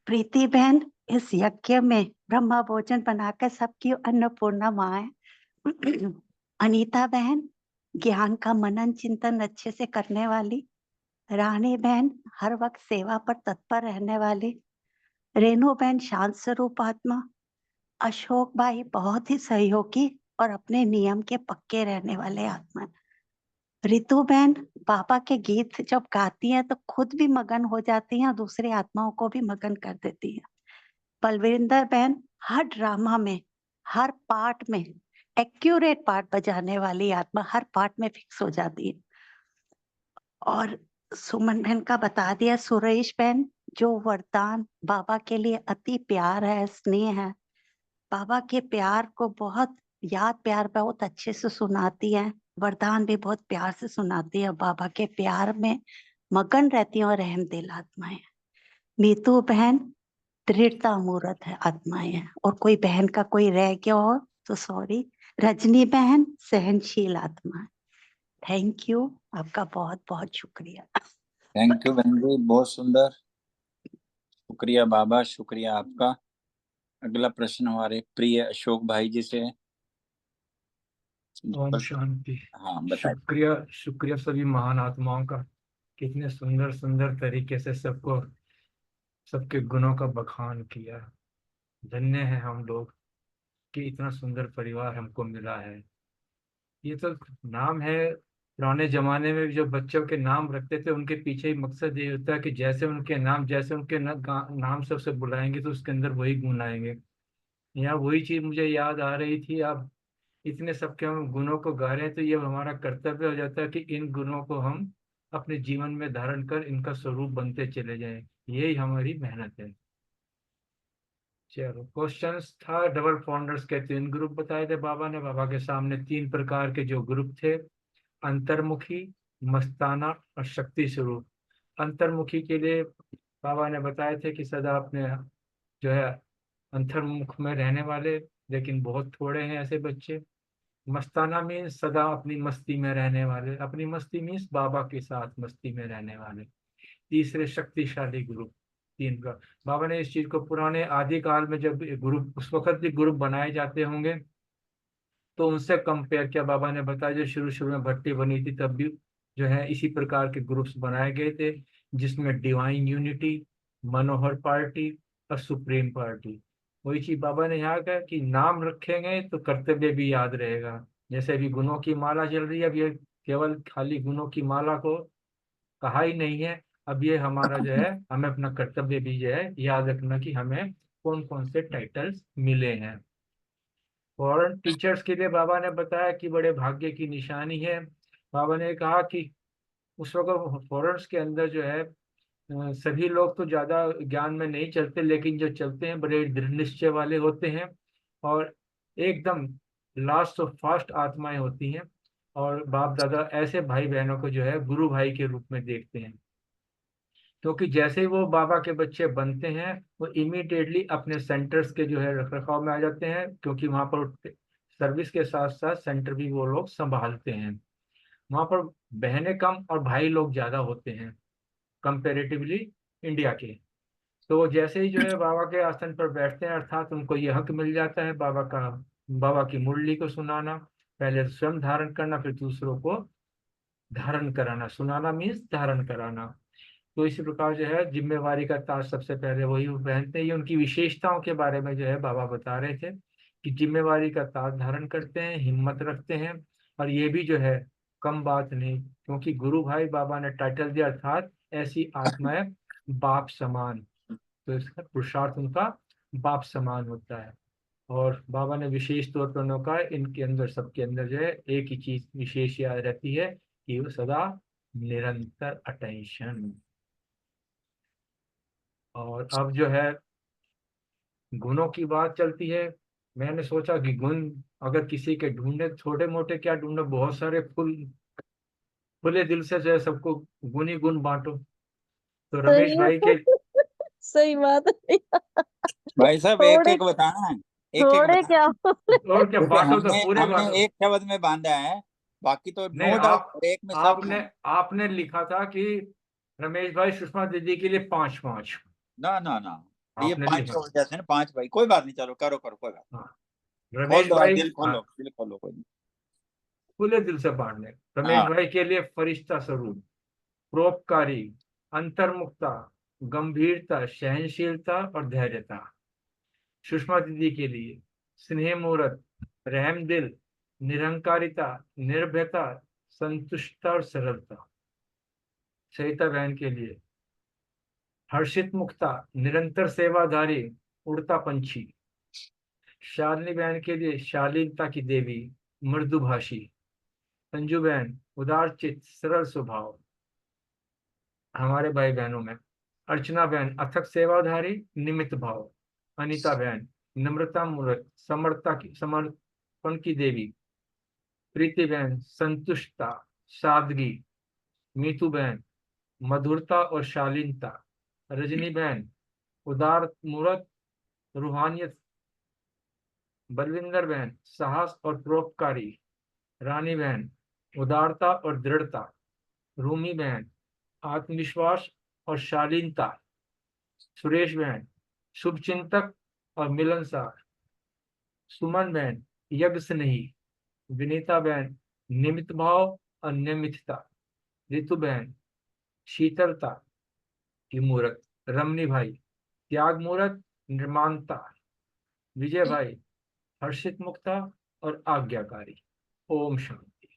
प्रीति बहन इस यज्ञ में ब्रह्मा भोजन बनाकर सबकी अन्नपूर्णा माँ है। अनीता बहन ज्ञान का मनन चिंतन अच्छे से करने वाली। रानी बहन हर वक्त सेवा पर तत्पर रहने वाली। रेणु बहन शांत स्वरूप आत्मा। अशोक भाई बहुत ही सहयोगी और अपने नियम के पक्के रहने वाले आत्मा। रितु बहन बाबा के गीत जब गाती हैं तो खुद भी मगन हो जाती हैं और दूसरी आत्माओं को भी मगन कर देती हैं। बलविंदर बहन हर ड्रामा में, हर पार्ट में एक्यूरेट पार्ट बजाने वाली आत्मा, हर पार्ट में फिक्स हो जाती है। और सुमन बहन का बता दिया। सुरेश बहन जो वरदान बाबा के लिए अति प्यार है, स्नेह है, बाबा के प्यार को बहुत याद प्यार बहुत अच्छे से सुनाती है, वरदान भी बहुत प्यार से सुनाती है, बाबा के प्यार में मगन रहती है और रहम दिल आत्माएं। नीतू बहन दृढ़ता मूर्त है आत्माएं हैं। और कोई बहन का कोई रह गया हो तो सॉरी। रजनी बहन सहनशील आत्मा है। थैंक यू, आपका बहुत बहुत शुक्रिया। थैंक यू बहन जी, बहुत सुंदर, शुक्रिया बाबा, शुक्रिया आपका। अगला प्रश्न हमारे प्रिय अशोक भाई जी से है। ओम शांति। हाँ बताइए। शुक्रिया, शुक्रिया सभी महान आत्माओं का, कितने सुंदर सुंदर तरीके से सबको सबके गुणों का बखान किया। धन्य है हम लोग कि इतना सुंदर परिवार हमको मिला है। ये तो नाम है, पुराने जमाने में भी जो बच्चों के नाम रखते थे उनके पीछे ही मकसद ये होता है कि जैसे उनके नाम, जैसे उनके नाम से उसे बुलाएंगे तो उसके अंदर वही गुण आएंगे। यहाँ वही चीज मुझे याद आ रही थी। आप इतने सबके हम गुणों को गा रहे हैं तो ये हमारा कर्तव्य हो जाता है कि इन गुणों को हम अपने जीवन में धारण कर इनका स्वरूप बनते चले जाएं। यही हमारी मेहनत है। चलो क्वेश्चंस था। डबल फाउंडर्स के 3 ग्रुप बताए थे बाबा ने। बाबा के सामने 3 प्रकार के जो ग्रुप थे, अंतर्मुखी, मस्ताना और शक्ति स्वरूप। अंतर्मुखी के लिए बाबा ने बताए थे कि सदा अपने जो है अंतर्मुख में रहने वाले, लेकिन बहुत थोड़े हैं ऐसे बच्चे। मस्ताना में सदा अपनी मस्ती में रहने वाले, अपनी मस्ती मीन्स बाबा के साथ मस्ती में रहने वाले। तीसरे शक्तिशाली ग्रुप 3 का। बाबा ने इस चीज को पुराने आदि काल में जब ग्रुप, उस वक्त भी ग्रुप बनाए जाते होंगे तो उनसे कंपेयर किया। बाबा ने बताया जो शुरू शुरू में भट्टी बनी थी तब भी जो है इसी प्रकार के ग्रुप्स बनाए गए थे, जिसमें डिवाइन यूनिटी, मनोहर पार्टी और सुप्रीम पार्टी। वही चीज बाबा ने यहाँ कहा कि नाम रखेंगे तो कर्तव्य भी याद रहेगा। जैसे अभी गुणों की माला चल रही है, अब ये केवल खाली गुणों की माला को कहा ही नहीं है, अब ये हमारा जो है हमें अपना कर्तव्य भी जो है याद रखना कि हमें कौन कौन से टाइटल्स मिले हैं। फॉरेन टीचर्स के लिए बाबा ने बताया कि बड़े भाग्य की निशानी है। बाबा ने कहा कि उस वक्त फॉरेन्स के अंदर जो है सभी लोग तो ज्यादा ज्ञान में नहीं चलते, लेकिन जो चलते हैं बड़े दृढ़ निश्चय वाले होते हैं और एकदम लास्ट ऑफ फास्ट आत्माएं होती हैं। और बाप दादा ऐसे भाई बहनों को जो है गुरु भाई के रूप में देखते हैं, क्योंकि जैसे ही वो बाबा के बच्चे बनते हैं वो इमीडिएटली अपने सेंटर्स के जो है रखरखाव में आ जाते हैं, क्योंकि वहाँ पर सर्विस के साथ साथ सेंटर भी वो लोग संभालते हैं। वहां पर बहनें कम और भाई लोग ज्यादा होते हैं कंपेरेटिवली इंडिया के। तो जैसे ही जो है बाबा के आसन पर बैठते हैं, अर्थात उनको ये हक मिल जाता है बाबा की मुरली को सुनाना। पहले स्वयं धारण करना, फिर दूसरों को धारण कराना। सुनाना मीन्स धारण कराना। तो इसी प्रकार जो है जिम्मेवारी का ताज सबसे पहले वही पहनते हैं। ये उनकी विशेषताओं के बारे में जो है बाबा बता रहे थे कि जिम्मेवारी का ताज धारण करते हैं, हिम्मत रखते हैं, और ये भी जो है कम बात नहीं, क्योंकि गुरु भाई बाबा ने टाइटल दिया, अर्थात ऐसी आत्माएं बाप समान। तो इसका पुरुषार्थ उनका बाप समान होता है। और बाबा ने विशेष तौर पर उन्होंने कहा इनके अंदर, सबके अंदर जो है एक ही चीज विशेष याद रहती है कि वो सदा निरंतर अटेंशन। और अब जो है गुणों की बात चलती है। मैंने सोचा कि गुण अगर किसी के ढूंढे, छोटे मोटे क्या ढूंढे, बहुत सारे खुले दिल से जो है सबको गुण ही गुण बांटो। तो रमेश सही भाई के सही बात है। भाई साहब एक थोड़े एक बताना है, एक एक थोड़े बताना क्या है। बोले। और क्या क्योंकि बांटो, तो हमने पूरे हमने बांटो। एक शब्द में बांधा है, बाकी तो नहीं, नो डाउट एक में सब आपने है। आपने लिखा था कि रमेश भाई सुषमा दीदी के लिए 5-5। ना ना ना, ये आपने 5 लिखा। हो जाते हैं ना, 5 भाई, कोई बात नहीं, चलो करो करो, कोई बात हाँ, नहीं। खोल रमेश दो भाई, भाई, दिल हाँ, खोलो, दिल खोलो, कोई नहीं। खुले दिल से बांटने। रमेश हाँ, भाई के लिए फरिश्ता स्वरूप, परोपकारी, अंतर्मुखता, गंभीरता, सहनशीलता और धैर्यता। सुषमा दीदी के लिए स्नेह मूर्त, रहम दिल, निरहंकारिता, निर्भयता, संतुष्टता और सरलता। सरिता बहन के लिए हर्षित मुक्ता, निरंतर सेवाधारी, उड़ता पंछी। शालिनी बहन के लिए शालीनता की देवी, मृदुभाषी। संजू बहन उदार चित्त, सरल स्वभाव। हमारे भाई बहनों में अर्चना बहन अथक सेवाधारी, निमित्त भाव। अनीता बहन नम्रता मूर्त, समर्पण की देवी। प्रीति बहन संतुष्टता, सादगी। मीतू बहन मधुरता और शालीनता। रजनी बहन उदार मूर्त, रूहानियत। बलविंदर बहन साहस और परोपकारी। रानी बहन उदारता और दृढ़ता। रूमी बहन आत्मविश्वास और शालीनता। सुरेश बहन शुभचिंतक और मिलनसार। सुमन बहन यज्ञ से नहीं। विनीता बहन निमित्त भाव और नियमितता। रितु बहन शीतलता की मूर्त। रमनी भाई त्याग मूर्त, निर्माणता। विजय भाई हर्षित मुक्ता और आज्ञाकारी। ओम शांति।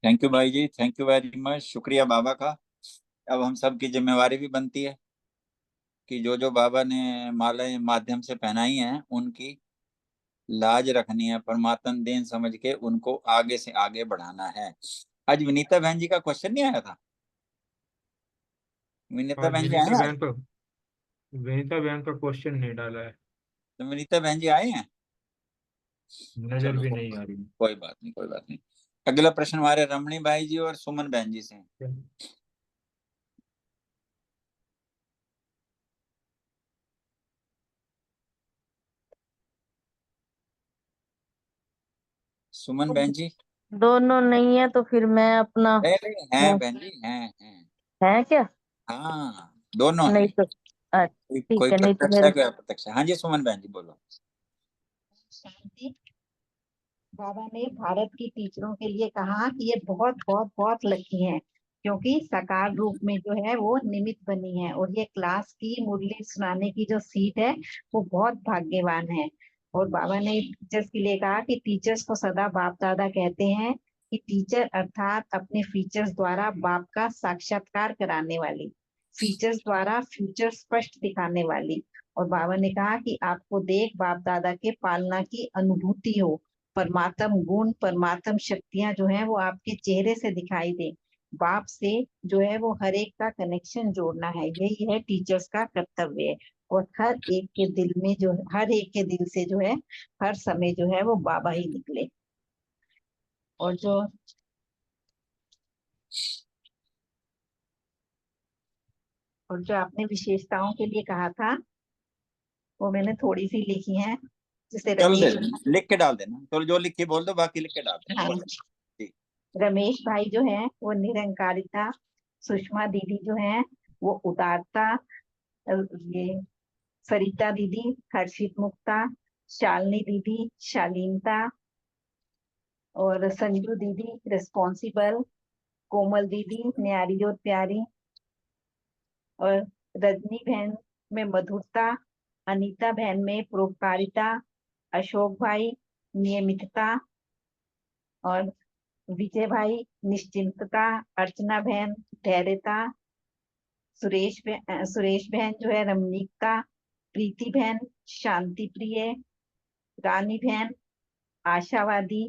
थैंक यू भाई जी, थैंक यू वेरी मच, शुक्रिया बाबा का। अब हम सब की जिम्मेवारी भी बनती है कि जो जो बाबा ने मालाएं माध्यम से पहनाई हैं उनकी लाज रखनी है, परमात्मा देन समझ के उनको आगे से आगे बढ़ाना है। आज विनीता बहन जी का क्वेश्चन नहीं आया था? विनीता आज बहन जी आए हैं आज? विनीता बहन का क्वेश्चन नहीं डाला है, तो विनीता बहन जी आए हैं? नजर चलो भी नहीं आ रही। कोई बात नहीं, कोई बात नहीं। अगला प्रश्न हमारे रमणी भाई जी और सुमन बहन जी से है। सुमन बहन जी दोनों नहीं है तो फिर मैं अपना हैं है, बहन जी, हैं। है क्या? हाँ, दोनों नहीं हैं। तो कोई ठीक है, नहीं तो प्रत्यक्ष है, मेरे कोई अप्रत्यक्ष है। हाँ जी सुमन बहन जी बोलो। शांति। बाबा ने भारत की टीचरों के लिए कहा कि ये बहुत बहुत बहुत लकी हैं, क्योंकि साकार रूप में जो है वो निमित्त बनी है, और ये क्लास की मुरली सुनाने की जो सीट है वो बहुत भाग्यवान है। और बाबा ने टीचर्स के लिए कहा कि टीचर्स को सदा बाप दादा कहते हैं, कि टीचर अर्थात अपने फीचर्स द्वारा बाप का साक्षात्कार कराने वाली, फीचर्स द्वारा फ्यूचर स्पष्ट दिखाने वाली। और बाबा ने कहा कि आपको देख बाप दादा के पालना की अनुभूति हो, परमात्म गुण परमात्म शक्तियां जो है वो आपके चेहरे से दिखाई दे, बाप से जो है वो हर एक का कनेक्शन जोड़ना है, यही है टीचर्स का कर्तव्य है। और हर एक के दिल में जो हर एक के दिल से जो है हर समय जो है वो बाबा ही निकले। और जो आपने विशेषताओं के लिए कहा था वो मैंने थोड़ी सी लिखी है, जैसे चल दे रमेश। देना, लिख के डाल देना, तो जो लिख के बोल दो, बाकी लिख के डाल देना, हाँ, कोई बात नहीं। रमेश भाई जो है वो निरंकारिता, सुषमा दीदी जो है वो उदारता, ये सरिता दीदी हर्षित मुक्ता, शालिनी दीदी शालीनता, और संजू दीदी रिस्पॉन्सिबल, कोमल दीदी न्यारी और प्यारी, और रजनी बहन में मधुरता, अनीता बहन में परोपकारिता, अशोक भाई नियमितता, और विजय भाई निश्चिंतता, अर्चना बहन धैर्यता, सुरेश बहन जो है रमणीकता, प्रीति बहन शांति प्रिय, रानी बहन आशावादी,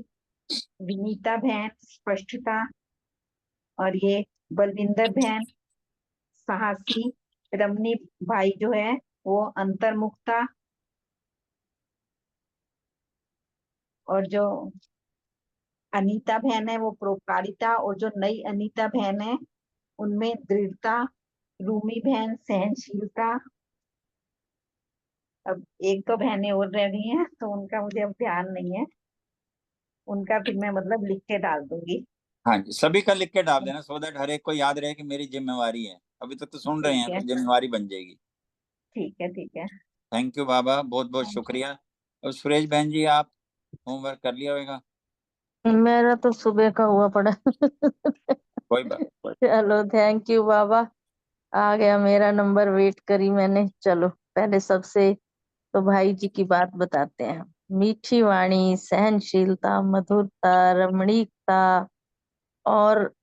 विनीता बहन स्पष्टता, और ये बलविंदर बहन साहसी, रमनी भाई जो है वो अंतर्मुखता, और जो अनीता बहन है वो परोपकारिता, और जो नई अनीता बहन है उनमें दृढ़ता, रूमी बहन सहनशीलता। अब एक तो बहनें और रह गई हैं तो उनका मुझे अब ध्यान नहीं है, उनका फिर मैं मतलब लिख के डाल दूंगी। हाँ जी, सभी का लिख के डाल देना, सो दैट हर एक को याद रहे कि मेरी जिम्मेवारी है। अभी तक तो सुन रहे ठीक हैं, है फिर जिम्मेवारी बन जाएगी। ठीक है ठीक है। थैंक यू बाबा, बहुत बहुत शुक्रिया। और सुरेश बहन जी, आप होमवर्क कर लिया होगा? मेरा तो सुबह का हुआ पड़ा। कोई बात चलो थैंक यू बाबा, आ गया मेरा नंबर, वेट करी मैंने। चलो पहले सबसे तो भाई जी की बात बताते हैं। मीठी वाणी, सहनशीलता, मधुरता, रमणीकता, और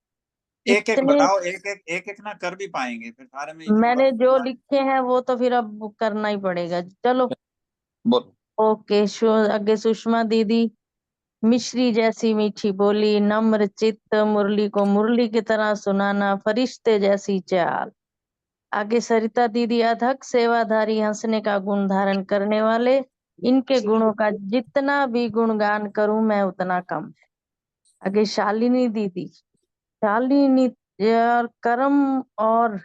एक एक इतने बताओ, एक एक ना कर भी पाएंगे, फिर सारे में इतनी मैंने बात जो लिखे हैं वो तो फिर अब करना ही पड़ेगा। चलो बोलो। ओके। आगे सुषमा दीदी, मिश्री जैसी मीठी बोली, नम्र चित्त, मुरली को मुरली की तरह सुनाना, फरिश्ते जैसी चाल। आगे सरिता दीदी, अथक सेवाधारी, हंसने का गुण धारण करने वाले, इनके गुणों का जितना भी गुणगान करूं मैं उतना कम है। आगे शालिनी दीदी, शालिनी और कर्म और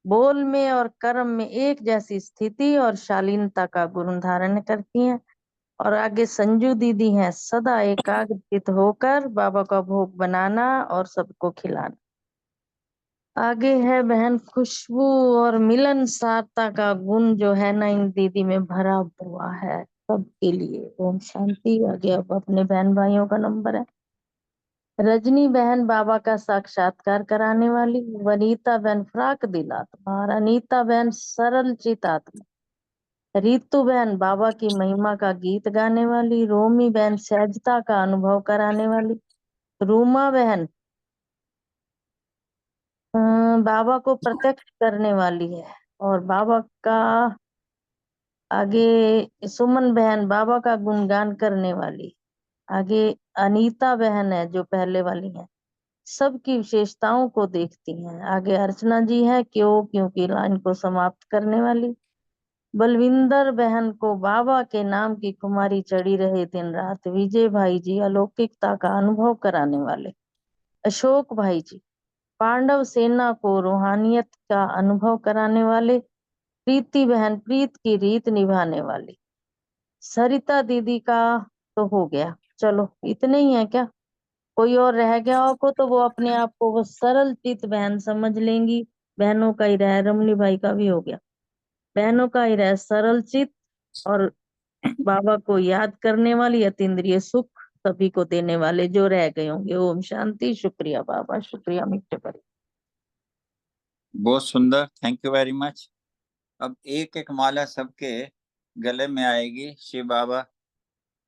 बोल में और कर्म में एक जैसी स्थिति और शालीनता का गुण धारण करती हैं। और आगे संजू दीदी हैं, सदा एकाग्रचित होकर बाबा का भोग बनाना और सबको खिलाना। आगे है बहन खुशबू, और मिलनसारता का गुण जो है ना इन दीदी में भरा हुआ है सबके लिए। ओम शांति। आगे अब अपने बहन भाइयों का नंबर है। रजनी बहन बाबा का साक्षात्कार कराने वाली, वनीता बहन फ्राक दिल आत्मा, और अनीता बहन सरल चित आत्मा, रीतू बहन बाबा की महिमा का गीत गाने वाली, रोमी बहन सहजता का अनुभव कराने वाली, रूमा बहन बाबा को प्रत्यक्ष करने वाली है, और बाबा का आगे सुमन बहन बाबा का गुणगान करने वाली। आगे अनीता बहन है जो पहले वाली है, सबकी विशेषताओं को देखती हैं। आगे अर्चना जी है क्योंकि लाइन को समाप्त करने वाली। बलविंदर बहन को बाबा के नाम की कुमारी चढ़ी रहे दिन रात। विजय भाई जी अलौकिकता का अनुभव कराने वाले। अशोक भाई जी पांडव सेना को रूहानियत का अनुभव कराने वाले। प्रीति बहन प्रीत की रीत निभाने वाली। सरिता दीदी का तो हो गया, चलो इतने ही है क्या? कोई और रह गया हो को तो वो अपने आप को वो सरल चित बहन समझ लेंगी। बहनों का ही रहा, रमनी भाई का भी हो गया, बहनों का ही रहा सरल चित, और बाबा को याद करने वाली अतीन्द्रिय सुख सभी को देने वाले जो रह गए होंगे। ओम शांति। शुक्रिया बाबा, शुक्रिया मिट्टे पर। बहुत सुंदर, थैंक यू वेरी मच। अब एक एक माला सबके गले में आएगी। शिव बाबा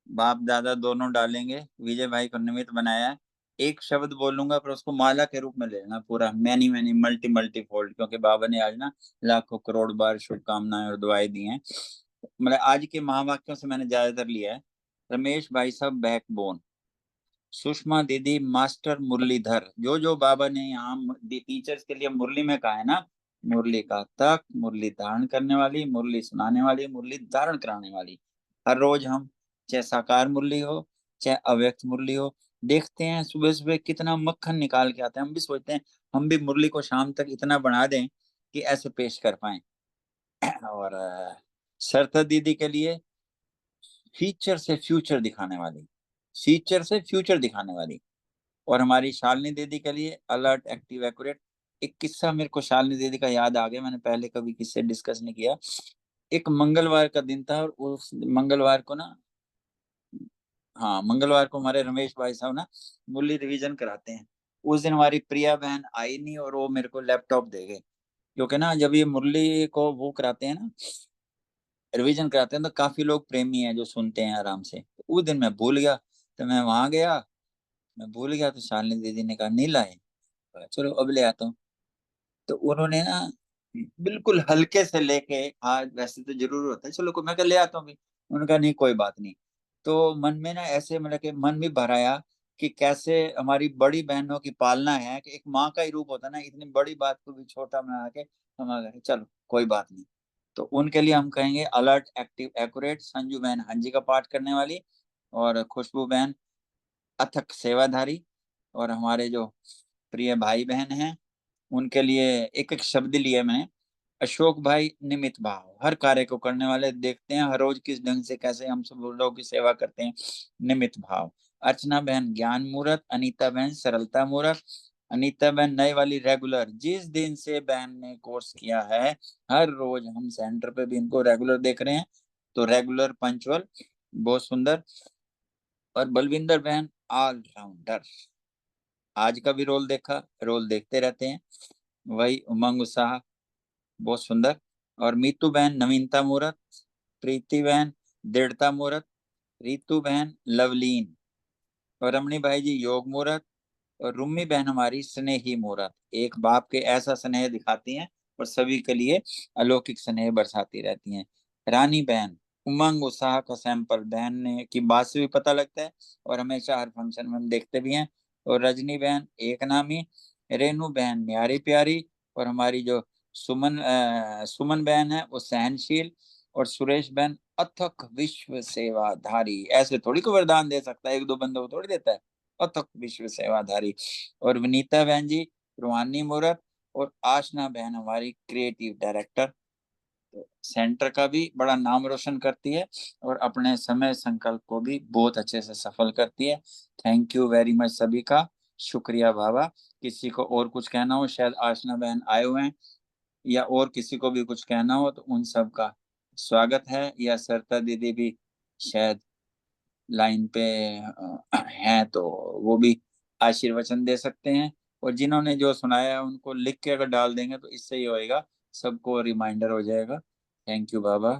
बाप दादा दोनों डालेंगे। विजय भाई को निमित्त बनाया है। एक शब्द बोलूंगा पर उसको माला के रूप में लेना पूरा, many many multi multi fold, क्योंकि बाबा ने आज ना लाखों करोड़ बार शुभकामनाएं और दुआएं दी हैं। मतलब आज के महावाक्यों से मैंने ज्यादातर लिया है। रमेश भाई साहब बैकबोन, सुषमा दीदी मास्टर मुरलीधर, जो जो बाबा ने यहाँ टीचर्स के लिए मुरली में कहा है ना, मुरली का तक, मुरली धारण करने वाली, मुरली सुनाने वाली, मुरली धारण कराने वाली। हर रोज हम चाहे साकार मुरली हो चाहे अव्यक्त मुरली हो, देखते हैं सुबह सुबह कितना मक्खन निकाल के आते हैं। हम भी सोचते हैं हम भी मुरली को शाम तक इतना बना दें कि ऐसे पेश कर पाए। और सरता दीदी के लिए फीचर से फ्यूचर दिखाने वाली, फीचर से फ्यूचर दिखाने वाली। और हमारी शालिनी दीदी के लिए अलर्ट, एक्टिव, एक्यूरेट। एक किस्सा मेरे को शालिनी दीदी का याद आ गया, मैंने पहले कभी किससे डिस्कस नहीं किया। एक मंगलवार का दिन था और उस मंगलवार को ना, हाँ मंगलवार को हमारे रमेश भाई साहब ना मुरली रिवीजन कराते हैं। उस दिन हमारी प्रिया बहन आई नहीं और वो मेरे को लैपटॉप दे गए, क्योंकि ना जब ये मुरली को वो कराते हैं ना, रिवीजन कराते हैं, तो काफी लोग प्रेमी हैं जो सुनते हैं आराम से। तो उस दिन मैं भूल गया, तो मैं वहां गया, मैं भूल गया, तो शालिनी दीदी ने कहा नहीं लाए, चलो अब ले आता हूँ। तो उन्होंने ना बिल्कुल हल्के से लेके, आज वैसे तो जरूर होता है, चलो मैं कहा ले आता हूँ भी, उन्होंने कहा नहीं कोई बात नहीं। तो मन में ना ऐसे मतलब कि मन भी भर आया कि कैसे हमारी बड़ी बहनों की पालना है, कि एक माँ का ही रूप होता है ना, इतनी बड़ी बात को भी छोटा बना के हम आ गए, चलो कोई बात नहीं। तो उनके लिए हम कहेंगे अलर्ट, एक्टिव, एक्यूरेट, संजू बहन हंजी का पाठ करने वाली, और खुशबू बहन अथक सेवाधारी, और हमारे जो प्रिय भाई बहन हैं उनके लिए एक एक शब्द लिया मैंने। अशोक भाई निमित भाव, हर कार्य को करने वाले, देखते हैं हर रोज किस ढंग से कैसे हम सब लोगों की सेवा करते हैं, निमित भाव। अर्चना बहन ज्ञान मूर्त, अनीता बहन सरलता मूर्त, अनीता बहन नए वाली रेगुलर, जिस दिन से बहन ने कोर्स किया है हर रोज हम सेंटर पे भी इनको रेगुलर देख रहे हैं, तो रेगुलर पंचुअल, बहुत सुंदर। और बलविंदर बहन ऑलराउंडर, आज का भी रोल देखा, रोल देखते रहते हैं, वही उमंग उत्साह, बहुत सुंदर। और मीतू बहन नवीनता मूर्त, प्रीति बहन दृढ़ता मूर्त, रितु बहन लवलीन, और रमणी भाई जी योग मूर्त, और रुम्मी बहन हमारी स्नेही मूर्त। एक बाप के ऐसा स्नेह दिखाती हैं और सभी के लिए अलौकिक स्नेह बरसाती रहती हैं। रानी बहन उमंग उत्साह का सैंपल, बहन ने की बात से भी पता लगता है और हमेशा हर फंक्शन में हम देखते भी हैं। और रजनी बहन एक नामी, रेनू बहन न्यारी प्यारी, और हमारी जो सुमन बहन है वो सहनशील, और सुरेश बहन अथक विश्व सेवाधारी। ऐसे थोड़ी को वरदान दे सकता है, एक दो बंदों को थोड़ी देता है, अथक विश्व सेवाधारी। और विनीता बहन जी रूहानी मूर्त, और आशना बहन हमारी क्रिएटिव डायरेक्टर, तो सेंटर का भी बड़ा नाम रोशन करती है और अपने समय संकल्प को भी बहुत अच्छे से सफल करती है। थैंक यू वेरी मच सभी का, शुक्रिया बाबा। किसी को और कुछ कहना हो, शायद आशना बहन आए हुए हैं, या और किसी को भी कुछ कहना हो तो उन सब का स्वागत है, या सरता दीदी भी शायद लाइन पे हैं तो वो भी आशीर्वचन दे सकते हैं। और जिन्होंने जो सुनाया है उनको लिख के अगर डाल देंगे तो इससे ही होएगा, सबको रिमाइंडर हो जाएगा। Thank you Baba,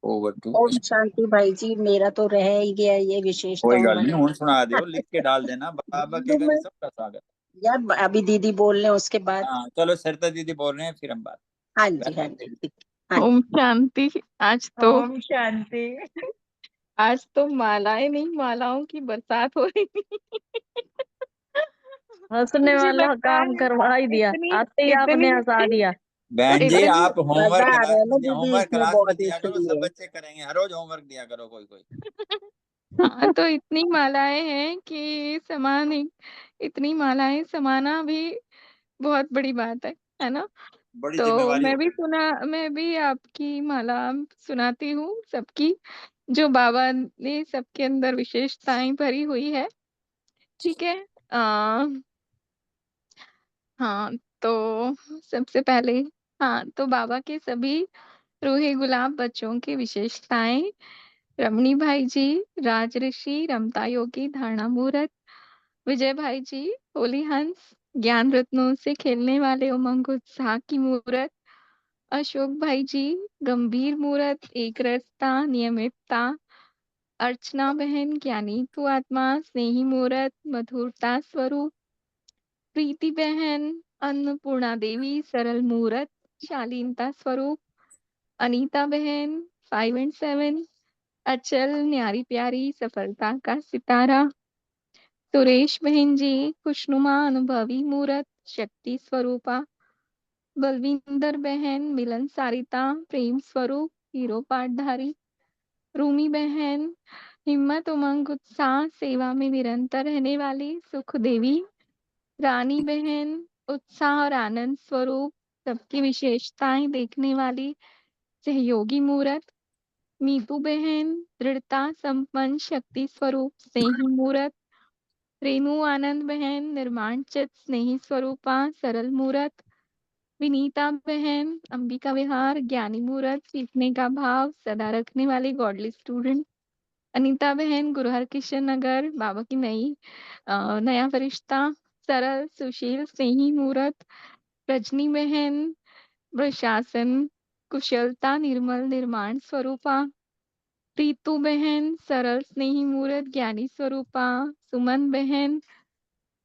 over to. ओम शांति भाई जी, मेरा तो रह ही गया ये कोई विशेषताओं गल में। नहीं, हूँ सुना दियो, लिख के डाल देना, बाबा के घर सबका स्वागत। यार अभी दीदी बोल रहे हैं उसके बाद। हाँ चलो, सरता दीदी बोल रहे हैं फिर हम बात। हाँ जी हाँ जी ठीक, हाँ ओम शांति। आज तो ओम शांति। आज तो मालाएं नहीं, मालाओं की बरसात हो रही थी। हंसने मुझे वाला लगता काम है करवा ही दिया, इतनी आते ही आपने इतनी हंसा दिया। बहन जी इतनी आप होमवर्क मजा आ क्लास रहा है में ना दिया, दीदी होमवर्क इसमें क्लास में बहुत दिया करो, सब इसलिए। बच्चे करेंगे, हर रोज होमवर्क दिया करो कोई कोई। हाँ, तो इतनी मालाएं हैं कि इतनी मालाएं समाना भी बहुत बड़ी बात है ना। बड़ी तो जिम्मेवारी हो। मैं भी आपकी माला सुनाती हूँ सबकी, जो बाबा ने सबके अंदर विशेषताएं भरी हुई है। ठीक है। आ, हाँ, तो सबसे पहले, हाँ तो बाबा के सभी रूहे गुलाब बच्चों की विशेषताएं। रमणी भाई जी राज ऋषि, रमता योगी धारणा मूर्त, विजय भाई जी होली हंस, ज्ञान रत्नों से खेलने वाले उमंग उत्साह की मूर्त, अशोक भाई जी गंभीर मूर्त, एक रसता नियमितता, अर्चना बहन ज्ञानी तू आत्मा स्नेही मूर्त, मधुरता स्वरूप, प्रीति बहन अन्नपूर्णा देवी सरल मूर्त, शालीनता स्वरूप, अनीता बहन 5 and 7, अचल न्यारी प्यारी सफलता का सितारा, सुरेश बहन जी खुशनुमा अनुभवी मूर्त, शक्ति स्वरूपा, बलविंदर बहन मिलन सारिता प्रेम स्वरूप, हीरो पाठधारी, रूमी बहन हिम्मत उमंग उत्साह सेवा में निरंतर रहने वाली सुख देवी, रानी बहन उत्साह और आनंद स्वरूप सबकी विशेषताएं देखने वाली सहयोगी मूर्त, मीतू बहन दृढ़ता संपन्न शक्ति स्वरूप स्नेही मूर्त, रेणु आनंद बहन, निर्माण चित स्नेही स्वरूपा, सरल मूरत। विनीता बहन, अंबिका विहार, ज्ञानी मूरत, सीखने का भाव, सदा रखने वाली गॉडली स्टूडेंट। अनीता बहन, गुरु हरकिशन नगर, बाबा की नया फरिश्ता, सरल सुशील स्नेही मूरत। रजनी बहन, प्रशासन, कुशलता, निर्मल निर्माण स्वरूपा। प्रीतु बहन, सरल स्नेही मूरत, ज्ञानी स्वरूपा। सुमन बहन,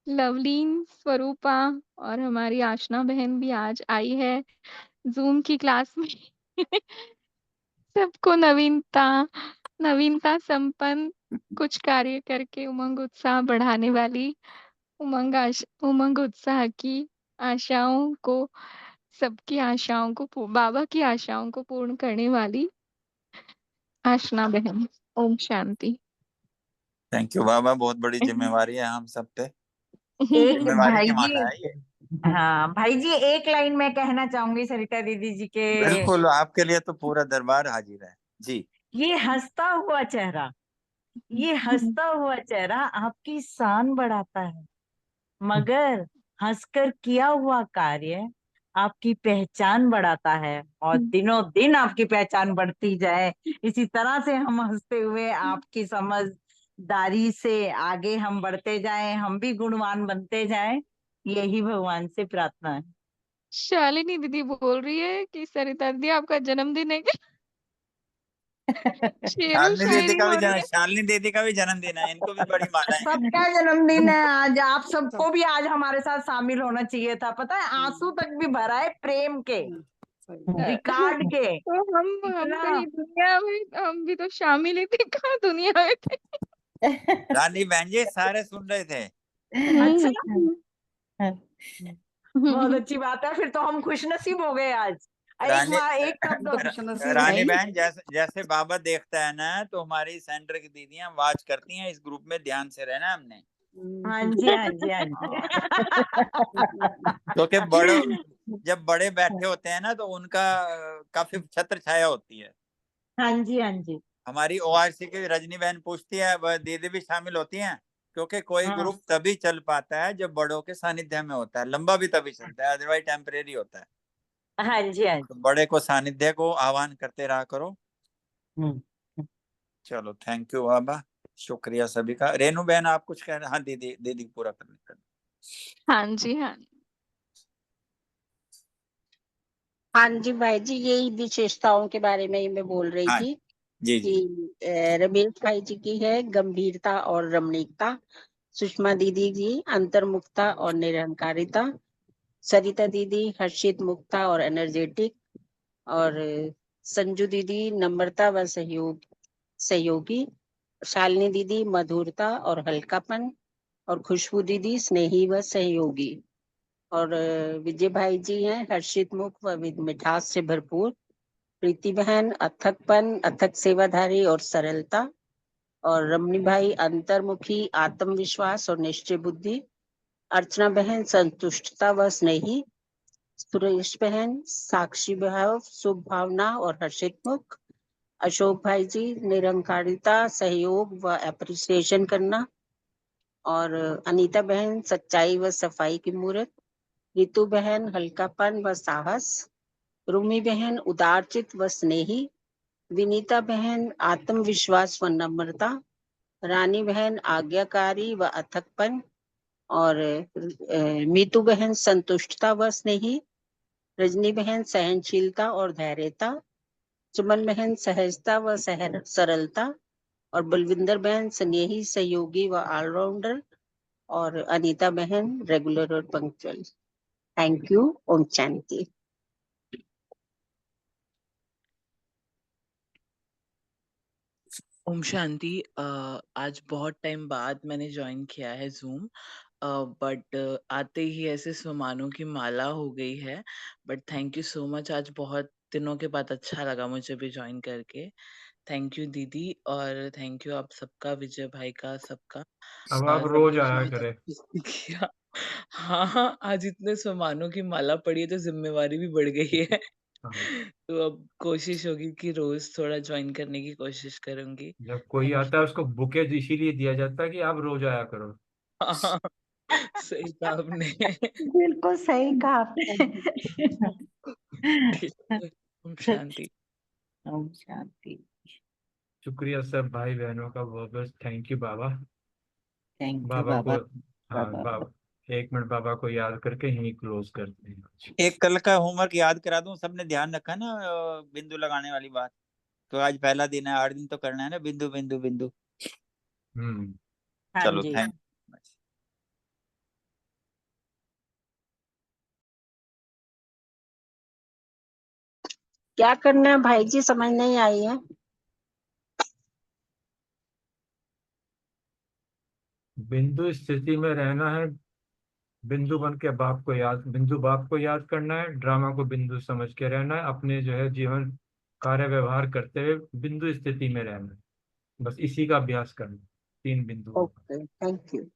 लवलीन स्वरूपा। और हमारी आशना बहन भी आज आई है जूम की क्लास में। सबको नवीनता संपन्न, कुछ कार्य करके उमंग उत्साह बढ़ाने वाली, उमंग उत्साह की आशाओं को, सबकी आशाओं को बाबा की आशाओं को पूर्ण करने वाली आशना बहन। ओम शांति। थैंक यू बाबा, बहुत बड़ी जिम्मेवारी है हम सब पे, एक जिम्मेवारी भाई की जी, मात्रा है ये। हाँ भाई जी, एक लाइन में कहना चाहूंगी सरिता दीदी जी के, बिल्कुल, आपके लिए तो पूरा दरबार हाजिर है जी। ये हंसता हुआ चेहरा, ये हंसता हुआ चेहरा आपकी शान बढ़ाता है, मगर हंसकर किया हुआ कार्य आपकी पहचान बढ़ाता है, और दिनों दिन आपकी पहचान बढ़ती जाए, इसी तरह से हम हंसते हुए आपकी समझदारी से आगे हम बढ़ते जाएं, हम भी गुणवान बनते जाएं, यही भगवान से प्रार्थना है। शालिनी दीदी बोल रही है कि सरिता दीदी आपका जन्मदिन है क्या? शेरो शायरी हो रही है। शालिनी दीदी का भी जन्मदिन है, इनको भी बड़ी मालाएं। सबका जन्मदिन है आज, आप सबको भी आज हमारे साथ शामिल होना चाहिए था, पता है आंसू तक भी भरा है प्रेम के, रिकॉर्ड के। तो हम कहीं दुनिया में, हम भी तो शामिल ही थे, कहाँ दुनिया में थे। रानी बहन जी सारे सुन रहे थे। अच्छा, बहुत अच्छी बात है, फिर तो हम खुशनसीब हो गए आज। एक तब तो रानी बहन, जैसे बाबा देखता है ना, तो हमारी सेंटर की दीदियां वाच करती हैं, इस ग्रुप में ध्यान से रहना हमने। हाँ जी, हाँ जी, हाँ जी। क्योंकि जब बड़े बैठे होते हैं ना, तो उनका काफी छत्र छाया होती है। हाँ जी, हाँ जी। हमारी ओआरसी की रजनी बहन पूछती है, वह दीदी भी शामिल होती हैं, क्योंकि कोई हाँ। ग्रुप तभी चल पाता है जब बड़ों के सानिध्य में होता है, लंबा भी तभी चलता है, अदरवाइज टेम्परेरी होता है। हाँ जी, हाँ जी। तो बड़े को सानिध्य को आह्वान करते रहा करो। चलो, थैंक यू बाबा, शुक्रिया सभी का। रेनू बहन आप कुछ कह रहे? हाँ दीदी पूरा करने का। हाँ जी, हाँ। हाँ जी भाई जी, यही विशेषताओं के बारे में ही मैं बोल रही हाँ, थी जी कि रमेश भाई जी की है गंभीरता और रमणीकता, सुषमा दीदी जी अंतर्मुखता और निरंकारिता, सरिता दीदी हर्षित मुक्ता और एनर्जेटिक, और संजू दीदी नम्रता व सहयोगी, शालिनी दीदी मधुरता और हल्कापन, और खुशबू दीदी स्नेही व सहयोगी, और विजय भाई जी हैं हर्षित मुख व मिठास से भरपूर, प्रीति बहन अथकपन, अथक सेवाधारी और सरलता, और रमनी भाई अंतर्मुखी, आत्मविश्वास और निश्चय बुद्धि, अर्चना बहन संतुष्टता व स्नेही, सुरेश बहन साक्षी भाव, शुभ भावना और हर्षित मुख, अशोक भाई जी निरंकारिता, सहयोग व एप्रिसिएशन करना, और अनीता बहन सच्चाई व सफाई की मूर्त, रितु बहन हल्कापन व साहस, रूमी बहन उदारचित व स्नेही, विनीता बहन आत्मविश्वास व नम्रता, रानी बहन आज्ञाकारी व अथकपन, और मीतू बहन संतुष्टता व स्नेही, रजनी बहन सहनशीलता और धैर्यता, सुमन बहन सहजता व सरलता, और बलविंदर बहन स्नेही, सहयोगी व ऑलराउंडर, और अनीता बहन रेगुलर और पंक्चुअल। Thank you. ओम शांति। ओम शांति। आज बहुत टाइम बाद मैंने ज्वाइन किया है जूम, बट आते ही ऐसे स्वमानों की माला हो गई है। But thank you so much, आज बहुत दिनों के बाद अच्छा लगा मुझे भी ज्वाइन करके। थैंक यू दीदी, और थैंक यू आप सबका, विजय भाई का, सबका। अब आप सब रोज कुछ आया बहुत करें। अच्छे से किया। हाँ, आज इतने स्वमानों की माला पड़ी है तो जिम्मेवारी भी बढ़ गई है। तो अब कोशिश होगी कि रोज थोड़ा ज्वाइन करने की कोशिश करूंगी। जब कोई आता है उसको बुके इसीलिए दिया जाता है कि आप रोज आया करो। हाँ, सही कहा आपने। बिल्कुल सही कहा आपने। ठीक है, ओम शांति। ओम शांति। शुक्रिया सब भाई बहनों का, बहुत बहुत thank you Baba. Thank you Baba को, बाबा। हाँ बाबा बाबा 1 मिनट बाबा को याद करके यहीं क्लोज करते हैं। एक कल का होमवर्क याद करा दूं, सबने ध्यान रखा ना बिंदु लगाने वाली बात? तो आज पहला दिन है, 8 दिन तो करना है ना, बिंदु बिंदु बिंदु। हाँ चलो जी। थैंक क्या करना है भाई जी, समझ नहीं आई है। बिंदु स्थिति में रहना है, बिंदु बन के बाप को याद, बिंदु बाप को याद करना है, ड्रामा को बिंदु समझ के रहना है, अपने जो है जीवन कार्य व्यवहार करते हुए बिंदु स्थिति में रहना है। बस इसी का अभ्यास करना है, 3 बिंदु। Okay, thank you.